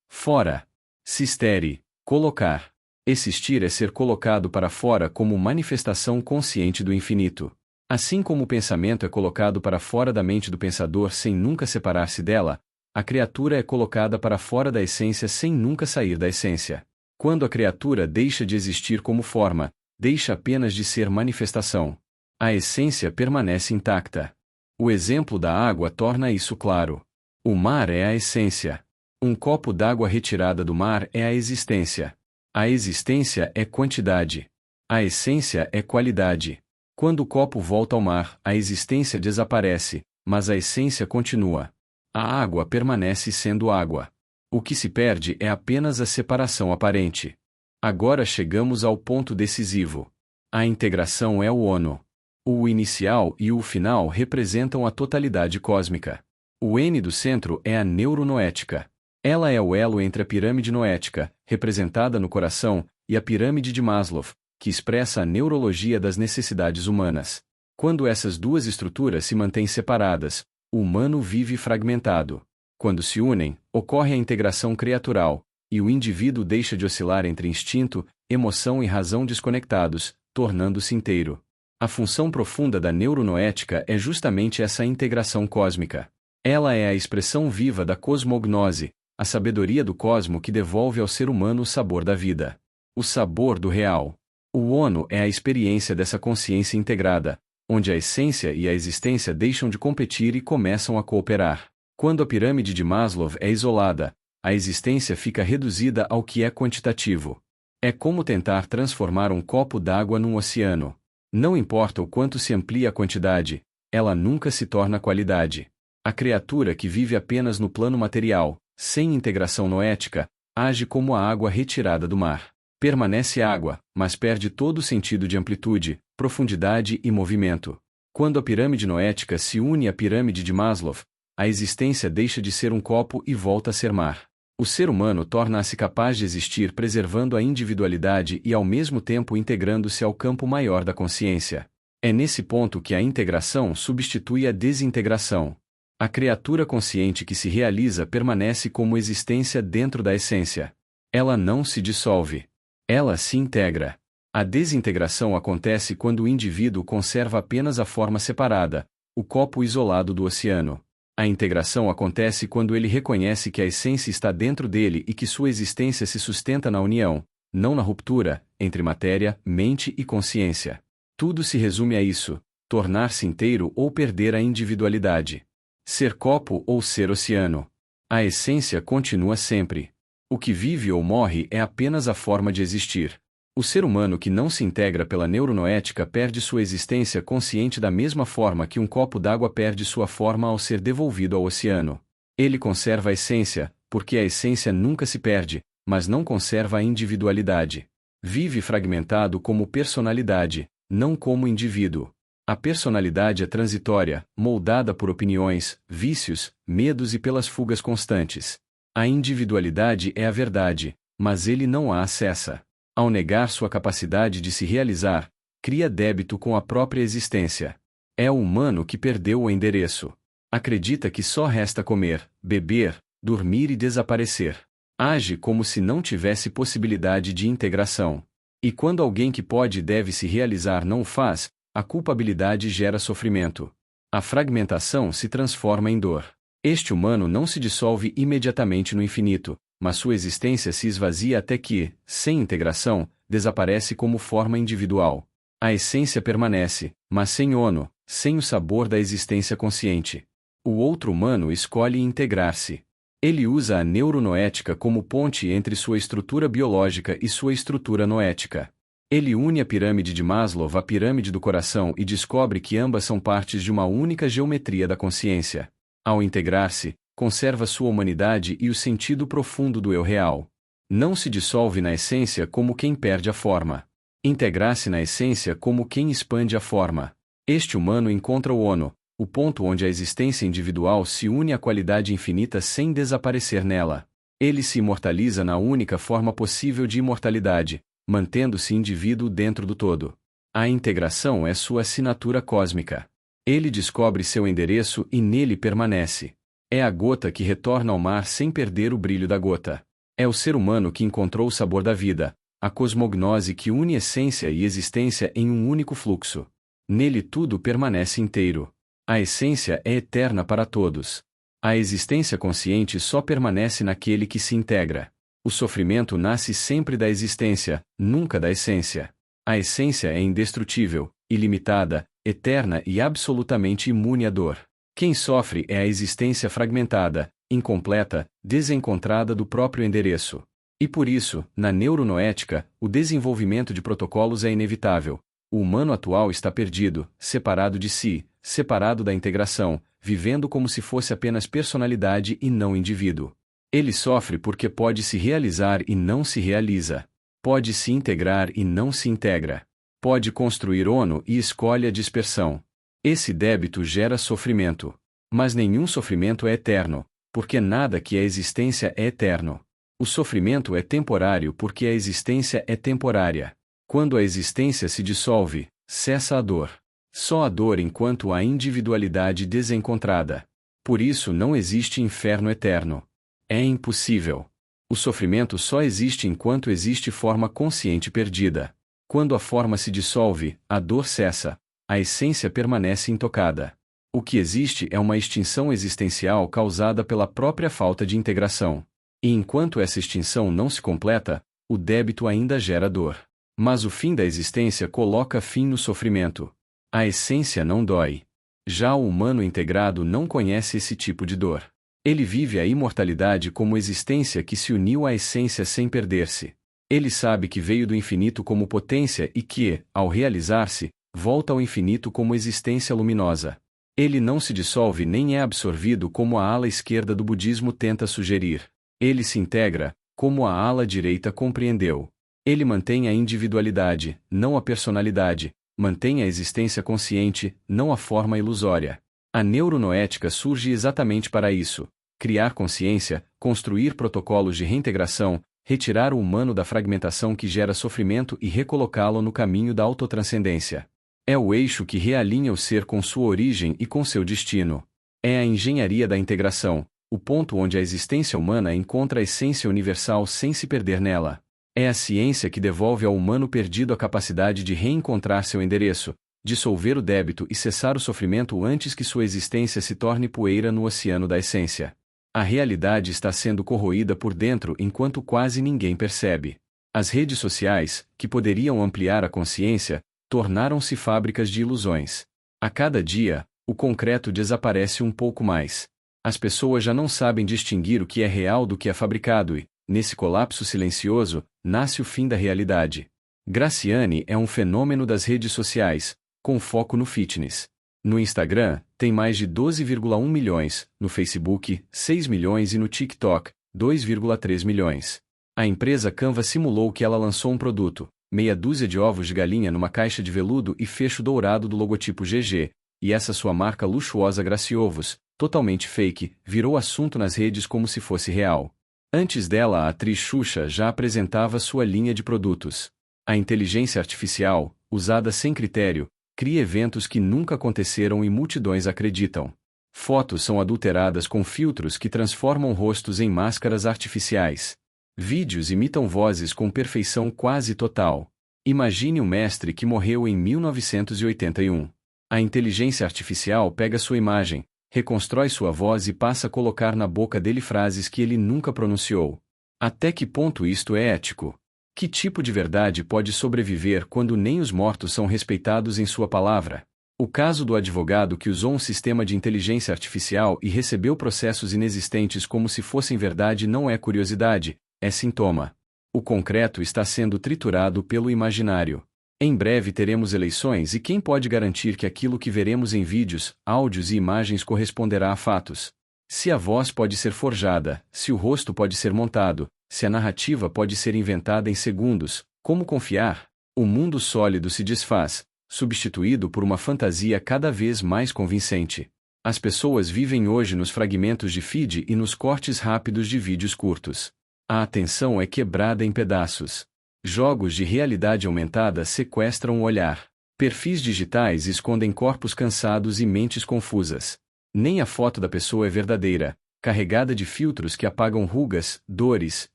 Fora. Sistere, colocar. Existir é ser colocado para fora como manifestação consciente do infinito. Assim como o pensamento é colocado para fora da mente do pensador sem nunca separar-se dela, a criatura é colocada para fora da essência sem nunca sair da essência. Quando a criatura deixa de existir como forma, deixa apenas de ser manifestação. A essência permanece intacta. O exemplo da água torna isso claro. O mar é a essência. Um copo d'água retirada do mar é a existência. A existência é quantidade. A essência é qualidade. Quando o copo volta ao mar, a existência desaparece, mas a essência continua. A água permanece sendo água. O que se perde é apenas a separação aparente. Agora chegamos ao ponto decisivo. A integração é o ono. O inicial e o final representam a totalidade cósmica. O N do centro é a neuronoética. Ela é o elo entre a pirâmide noética, representada no coração, e a pirâmide de Maslow, que expressa a neurologia das necessidades humanas. Quando essas duas estruturas se mantêm separadas, o humano vive fragmentado. Quando se unem, ocorre a integração criatural, e o indivíduo deixa de oscilar entre instinto, emoção e razão desconectados, tornando-se inteiro. A função profunda da neuronoética é justamente essa integração cósmica. Ela é a expressão viva da cosmognose, a sabedoria do cosmo que devolve ao ser humano o sabor da vida. O sabor do real. O ono é a experiência dessa consciência integrada, onde a essência e a existência deixam de competir e começam a cooperar. Quando a pirâmide de Maslow é isolada, a existência fica reduzida ao que é quantitativo. É como tentar transformar um copo d'água num oceano. Não importa o quanto se amplia a quantidade, ela nunca se torna qualidade. A criatura que vive apenas no plano material, sem integração noética, age como a água retirada do mar. Permanece água, mas perde todo o sentido de amplitude, profundidade e movimento. Quando a pirâmide noética se une à pirâmide de Maslow, a existência deixa de ser um copo e volta a ser mar. O ser humano torna-se capaz de existir preservando a individualidade e ao mesmo tempo integrando-se ao campo maior da consciência. É nesse ponto que a integração substitui a desintegração. A criatura consciente que se realiza permanece como existência dentro da essência. Ela não se dissolve. Ela se integra. A desintegração acontece quando o indivíduo conserva apenas a forma separada, o copo isolado do oceano. A integração acontece quando ele reconhece que a essência está dentro dele e que sua existência se sustenta na união, não na ruptura, entre matéria, mente e consciência. Tudo se resume a isso: tornar-se inteiro ou perder a individualidade. Ser copo ou ser oceano. A essência continua sempre. O que vive ou morre é apenas a forma de existir. O ser humano que não se integra pela neuronoética perde sua existência consciente da mesma forma que um copo d'água perde sua forma ao ser devolvido ao oceano. Ele conserva a essência, porque a essência nunca se perde, mas não conserva a individualidade. Vive fragmentado como personalidade, não como indivíduo. A personalidade é transitória, moldada por opiniões, vícios, medos e pelas fugas constantes. A individualidade é a verdade, mas ele não a acessa. Ao negar sua capacidade de se realizar, cria débito com a própria existência. É o humano que perdeu o endereço. Acredita que só resta comer, beber, dormir e desaparecer. Age como se não tivesse possibilidade de integração. E quando alguém que pode e deve se realizar não o faz, a culpabilidade gera sofrimento. A fragmentação se transforma em dor. Este humano não se dissolve imediatamente no infinito, mas sua existência se esvazia até que, sem integração, desaparece como forma individual. A essência permanece, mas sem ono, sem o sabor da existência consciente. O outro humano escolhe integrar-se. Ele usa a neuronoética como ponte entre sua estrutura biológica e sua estrutura noética. Ele une a pirâmide de Maslow à pirâmide do coração e descobre que ambas são partes de uma única geometria da consciência. Ao integrar-se, conserva sua humanidade e o sentido profundo do eu real. Não se dissolve na essência como quem perde a forma. Integrar-se na essência como quem expande a forma. Este humano encontra o ono, o ponto onde a existência individual se une à qualidade infinita sem desaparecer nela. Ele se imortaliza na única forma possível de imortalidade, mantendo-se indivíduo dentro do todo. A integração é sua assinatura cósmica. Ele descobre seu endereço e nele permanece. É a gota que retorna ao mar sem perder o brilho da gota. É o ser humano que encontrou o sabor da vida, a cosmognose que une essência e existência em um único fluxo. Nele tudo permanece inteiro. A essência é eterna para todos. A existência consciente só permanece naquele que se integra. O sofrimento nasce sempre da existência, nunca da essência. A essência é indestrutível, ilimitada, eterna e absolutamente imune à dor. Quem sofre é a existência fragmentada, incompleta, desencontrada do próprio endereço. E por isso, na neuronoética, o desenvolvimento de protocolos é inevitável. O humano atual está perdido, separado de si, separado da integração, vivendo como se fosse apenas personalidade e não indivíduo. Ele sofre porque pode se realizar e não se realiza. Pode se integrar e não se integra. Pode construir ONU e escolhe a dispersão. Esse débito gera sofrimento. Mas nenhum sofrimento é eterno, porque nada que é existência é eterno. O sofrimento é temporário porque a existência é temporária. Quando a existência se dissolve, cessa a dor. Só a dor enquanto há individualidade desencontrada. Por isso não existe inferno eterno. É impossível. O sofrimento só existe enquanto existe forma consciente perdida. Quando a forma se dissolve, a dor cessa, a essência permanece intocada. O que existe é uma extinção existencial causada pela própria falta de integração. E enquanto essa extinção não se completa, o débito ainda gera dor. Mas o fim da existência coloca fim no sofrimento. A essência não dói. Já o humano integrado não conhece esse tipo de dor. Ele vive a imortalidade como existência que se uniu à essência sem perder-se. Ele sabe que veio do infinito como potência e que, ao realizar-se, volta ao infinito como existência luminosa. Ele não se dissolve nem é absorvido como a ala esquerda do budismo tenta sugerir. Ele se integra, como a ala direita compreendeu. Ele mantém a individualidade, não a personalidade, mantém a existência consciente, não a forma ilusória. A neuronoética surge exatamente para isso: criar consciência, construir protocolos de reintegração, retirar o humano da fragmentação que gera sofrimento e recolocá-lo no caminho da autotranscendência. É o eixo que realinha o ser com sua origem e com seu destino. É a engenharia da integração, o ponto onde a existência humana encontra a essência universal sem se perder nela. É a ciência que devolve ao humano perdido a capacidade de reencontrar seu endereço, dissolver o débito e cessar o sofrimento antes que sua existência se torne poeira no oceano da essência. A realidade está sendo corroída por dentro enquanto quase ninguém percebe. As redes sociais, que poderiam ampliar a consciência, tornaram-se fábricas de ilusões. A cada dia, o concreto desaparece um pouco mais. As pessoas já não sabem distinguir o que é real do que é fabricado e, nesse colapso silencioso, nasce o fim da realidade. Graciane é um fenômeno das redes sociais, com foco no fitness. No Instagram, tem mais de 12,1 milhões, no Facebook, 6 milhões e no TikTok, 2,3 milhões. A empresa Canva simulou que ela lançou um produto, meia dúzia de ovos de galinha numa caixa de veludo e fecho dourado do logotipo GG, e essa sua marca luxuosa Graciovos, totalmente fake, virou assunto nas redes como se fosse real. Antes dela, a atriz Xuxa já apresentava sua linha de produtos. A inteligência artificial, usada sem critério, cria eventos que nunca aconteceram e multidões acreditam. Fotos são adulteradas com filtros que transformam rostos em máscaras artificiais. Vídeos imitam vozes com perfeição quase total. Imagine um mestre que morreu em 1981. A inteligência artificial pega sua imagem, reconstrói sua voz e passa a colocar na boca dele frases que ele nunca pronunciou. Até que ponto isto é ético? Que tipo de verdade pode sobreviver quando nem os mortos são respeitados em sua palavra? O caso do advogado que usou um sistema de inteligência artificial e recebeu processos inexistentes como se fossem verdade não é curiosidade, é sintoma. O concreto está sendo triturado pelo imaginário. Em breve teremos eleições e quem pode garantir que aquilo que veremos em vídeos, áudios e imagens corresponderá a fatos? Se a voz pode ser forjada, se o rosto pode ser montado, se a narrativa pode ser inventada em segundos, como confiar? O mundo sólido se desfaz, substituído por uma fantasia cada vez mais convincente. As pessoas vivem hoje nos fragmentos de feed e nos cortes rápidos de vídeos curtos. A atenção é quebrada em pedaços. Jogos de realidade aumentada sequestram o olhar. Perfis digitais escondem corpos cansados e mentes confusas. Nem a foto da pessoa é verdadeira, carregada de filtros que apagam rugas, dores,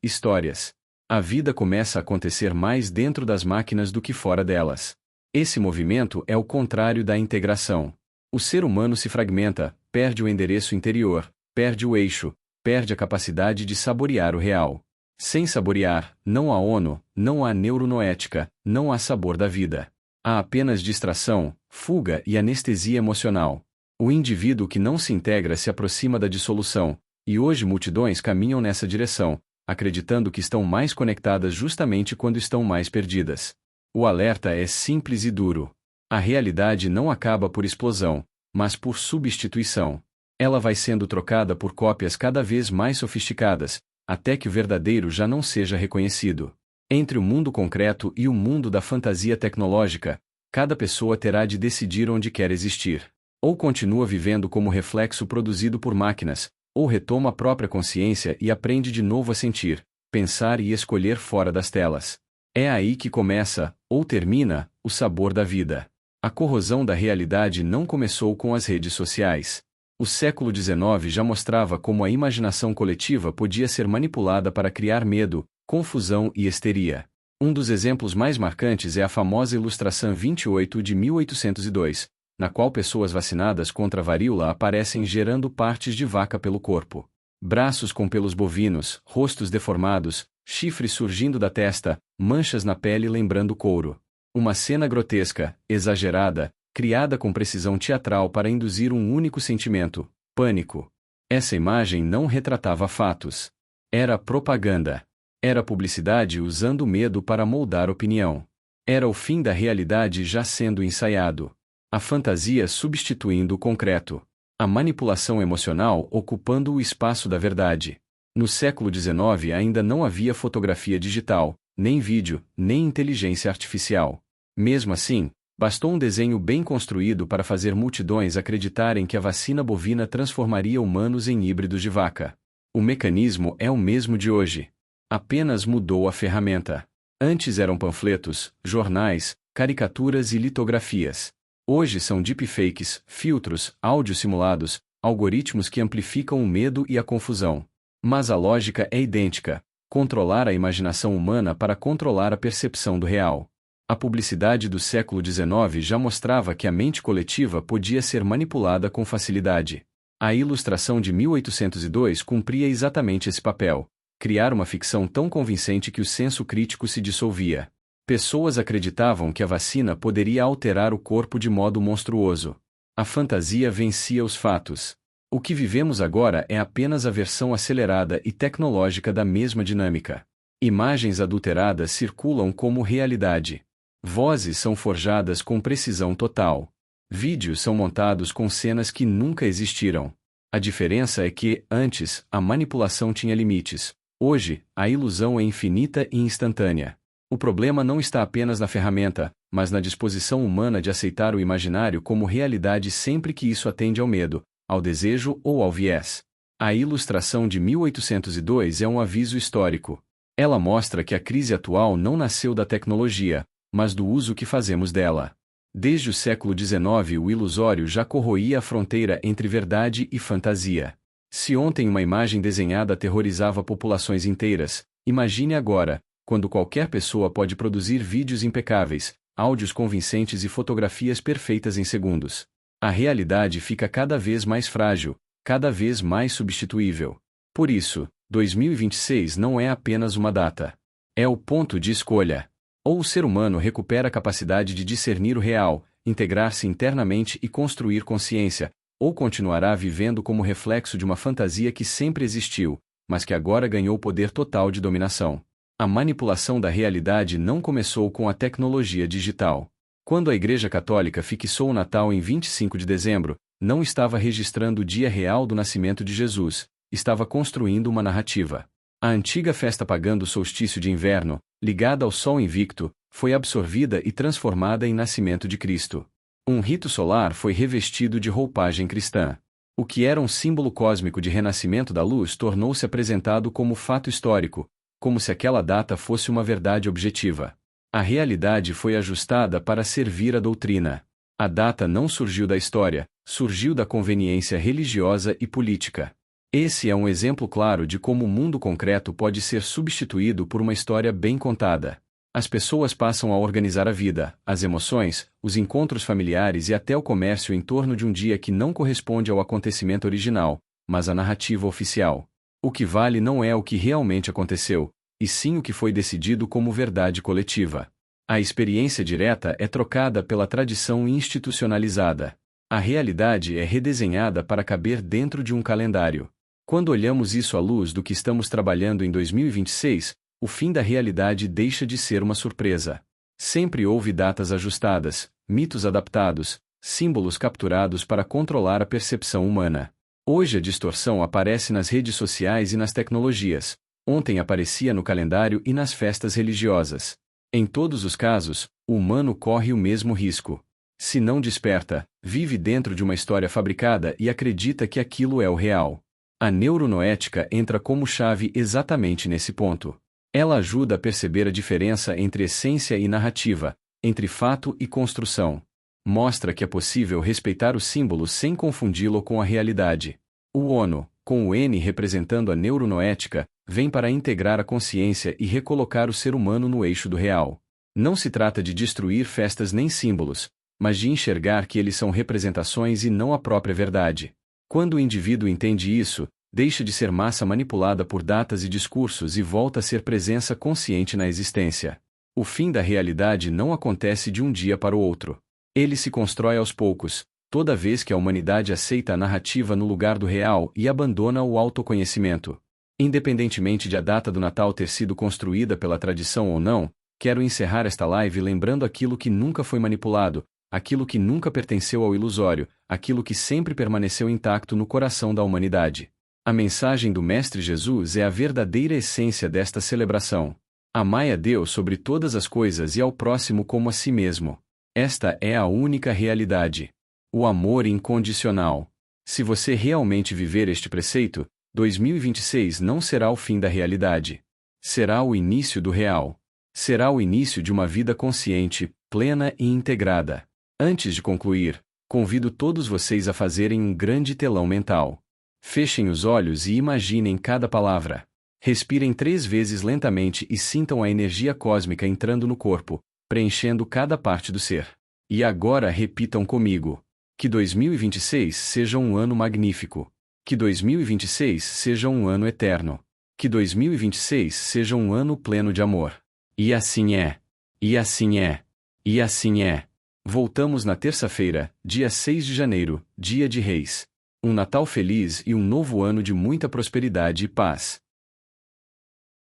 histórias. A vida começa a acontecer mais dentro das máquinas do que fora delas. Esse movimento é o contrário da integração. O ser humano se fragmenta, perde o endereço interior, perde o eixo, perde a capacidade de saborear o real. Sem saborear, não há ONU, não há neuronoética, não há sabor da vida. Há apenas distração, fuga e anestesia emocional. O indivíduo que não se integra se aproxima da dissolução, e hoje multidões caminham nessa direção, acreditando que estão mais conectadas justamente quando estão mais perdidas. O alerta é simples e duro. A realidade não acaba por explosão, mas por substituição. Ela vai sendo trocada por cópias cada vez mais sofisticadas, até que o verdadeiro já não seja reconhecido. Entre o mundo concreto e o mundo da fantasia tecnológica, cada pessoa terá de decidir onde quer existir. Ou continua vivendo como reflexo produzido por máquinas, ou retoma a própria consciência e aprende de novo a sentir, pensar e escolher fora das telas. É aí que começa, ou termina, o sabor da vida. A corrosão da realidade não começou com as redes sociais. O século XIX já mostrava como a imaginação coletiva podia ser manipulada para criar medo, confusão e histeria. Um dos exemplos mais marcantes é a famosa Ilustração 28 de 1802, na qual pessoas vacinadas contra a varíola aparecem gerando partes de vaca pelo corpo. Braços com pelos bovinos, rostos deformados, chifres surgindo da testa, manchas na pele lembrando couro. Uma cena grotesca, exagerada, criada com precisão teatral para induzir um único sentimento: pânico. Essa imagem não retratava fatos. Era propaganda. Era publicidade usando o medo para moldar opinião. Era o fim da realidade já sendo ensaiado. A fantasia substituindo o concreto. A manipulação emocional ocupando o espaço da verdade. No século XIX ainda não havia fotografia digital, nem vídeo, nem inteligência artificial. Mesmo assim, bastou um desenho bem construído para fazer multidões acreditarem que a vacina bovina transformaria humanos em híbridos de vaca. O mecanismo é o mesmo de hoje. Apenas mudou a ferramenta. Antes eram panfletos, jornais, caricaturas e litografias. Hoje são deepfakes, filtros, áudios simulados, algoritmos que amplificam o medo e a confusão. Mas a lógica é idêntica: controlar a imaginação humana para controlar a percepção do real. A publicidade do século XIX já mostrava que a mente coletiva podia ser manipulada com facilidade. A Ilustração de 1802 cumpria exatamente esse papel: criar uma ficção tão convincente que o senso crítico se dissolvia. Pessoas acreditavam que a vacina poderia alterar o corpo de modo monstruoso. A fantasia vencia os fatos. O que vivemos agora é apenas a versão acelerada e tecnológica da mesma dinâmica. Imagens adulteradas circulam como realidade. Vozes são forjadas com precisão total. Vídeos são montados com cenas que nunca existiram. A diferença é que, antes, a manipulação tinha limites. Hoje, a ilusão é infinita e instantânea. O problema não está apenas na ferramenta, mas na disposição humana de aceitar o imaginário como realidade sempre que isso atende ao medo, ao desejo ou ao viés. A Ilustração de 1802 é um aviso histórico. Ela mostra que a crise atual não nasceu da tecnologia, mas do uso que fazemos dela. Desde o século XIX o ilusório já corroía a fronteira entre verdade e fantasia. Se ontem uma imagem desenhada aterrorizava populações inteiras, imagine agora, quando qualquer pessoa pode produzir vídeos impecáveis, áudios convincentes e fotografias perfeitas em segundos. A realidade fica cada vez mais frágil, cada vez mais substituível. Por isso, 2026 não é apenas uma data. É o ponto de escolha. Ou o ser humano recupera a capacidade de discernir o real, integrar-se internamente e construir consciência, ou continuará vivendo como reflexo de uma fantasia que sempre existiu, mas que agora ganhou poder total de dominação. A manipulação da realidade não começou com a tecnologia digital. Quando a Igreja Católica fixou o Natal em 25 de dezembro, não estava registrando o dia real do nascimento de Jesus, estava construindo uma narrativa. A antiga festa pagã do solstício de inverno, ligada ao Sol invicto, foi absorvida e transformada em nascimento de Cristo. Um rito solar foi revestido de roupagem cristã. O que era um símbolo cósmico de renascimento da luz tornou-se apresentado como fato histórico, como se aquela data fosse uma verdade objetiva. A realidade foi ajustada para servir a doutrina. A data não surgiu da história, surgiu da conveniência religiosa e política. Esse é um exemplo claro de como o mundo concreto pode ser substituído por uma história bem contada. As pessoas passam a organizar a vida, as emoções, os encontros familiares e até o comércio em torno de um dia que não corresponde ao acontecimento original, mas à narrativa oficial. O que vale não é o que realmente aconteceu, e sim o que foi decidido como verdade coletiva. A experiência direta é trocada pela tradição institucionalizada. A realidade é redesenhada para caber dentro de um calendário. Quando olhamos isso à luz do que estamos trabalhando em 2026, o fim da realidade deixa de ser uma surpresa. Sempre houve datas ajustadas, mitos adaptados, símbolos capturados para controlar a percepção humana. Hoje a distorção aparece nas redes sociais e nas tecnologias. Ontem aparecia no calendário e nas festas religiosas. Em todos os casos, o humano corre o mesmo risco. Se não desperta, vive dentro de uma história fabricada e acredita que aquilo é o real. A neuronoética entra como chave exatamente nesse ponto. Ela ajuda a perceber a diferença entre essência e narrativa, entre fato e construção. Mostra que é possível respeitar o símbolo sem confundi-lo com a realidade. O ONU, com o N representando a neuronoética, vem para integrar a consciência e recolocar o ser humano no eixo do real. Não se trata de destruir festas nem símbolos, mas de enxergar que eles são representações e não a própria verdade. Quando o indivíduo entende isso, deixa de ser massa manipulada por datas e discursos e volta a ser presença consciente na existência. O fim da realidade não acontece de um dia para o outro. Ele se constrói aos poucos, toda vez que a humanidade aceita a narrativa no lugar do real e abandona o autoconhecimento. Independentemente de a data do Natal ter sido construída pela tradição ou não, quero encerrar esta live lembrando aquilo que nunca foi manipulado, aquilo que nunca pertenceu ao ilusório, aquilo que sempre permaneceu intacto no coração da humanidade. A mensagem do Mestre Jesus é a verdadeira essência desta celebração. Amai a Deus sobre todas as coisas e ao próximo como a si mesmo. Esta é a única realidade. O amor incondicional. Se você realmente viver este preceito, 2026 não será o fim da realidade. Será o início do real. Será o início de uma vida consciente, plena e integrada. Antes de concluir, convido todos vocês a fazerem um grande telão mental. Fechem os olhos e imaginem cada palavra. Respirem 3 vezes lentamente e sintam a energia cósmica entrando no corpo, preenchendo cada parte do ser. E agora repitam comigo. Que 2026 seja um ano magnífico. Que 2026 seja um ano eterno. Que 2026 seja um ano pleno de amor. E assim é. E assim é. E assim é. Voltamos na terça-feira, dia 6 de janeiro, dia de Reis. Um Natal feliz e um novo ano de muita prosperidade e paz.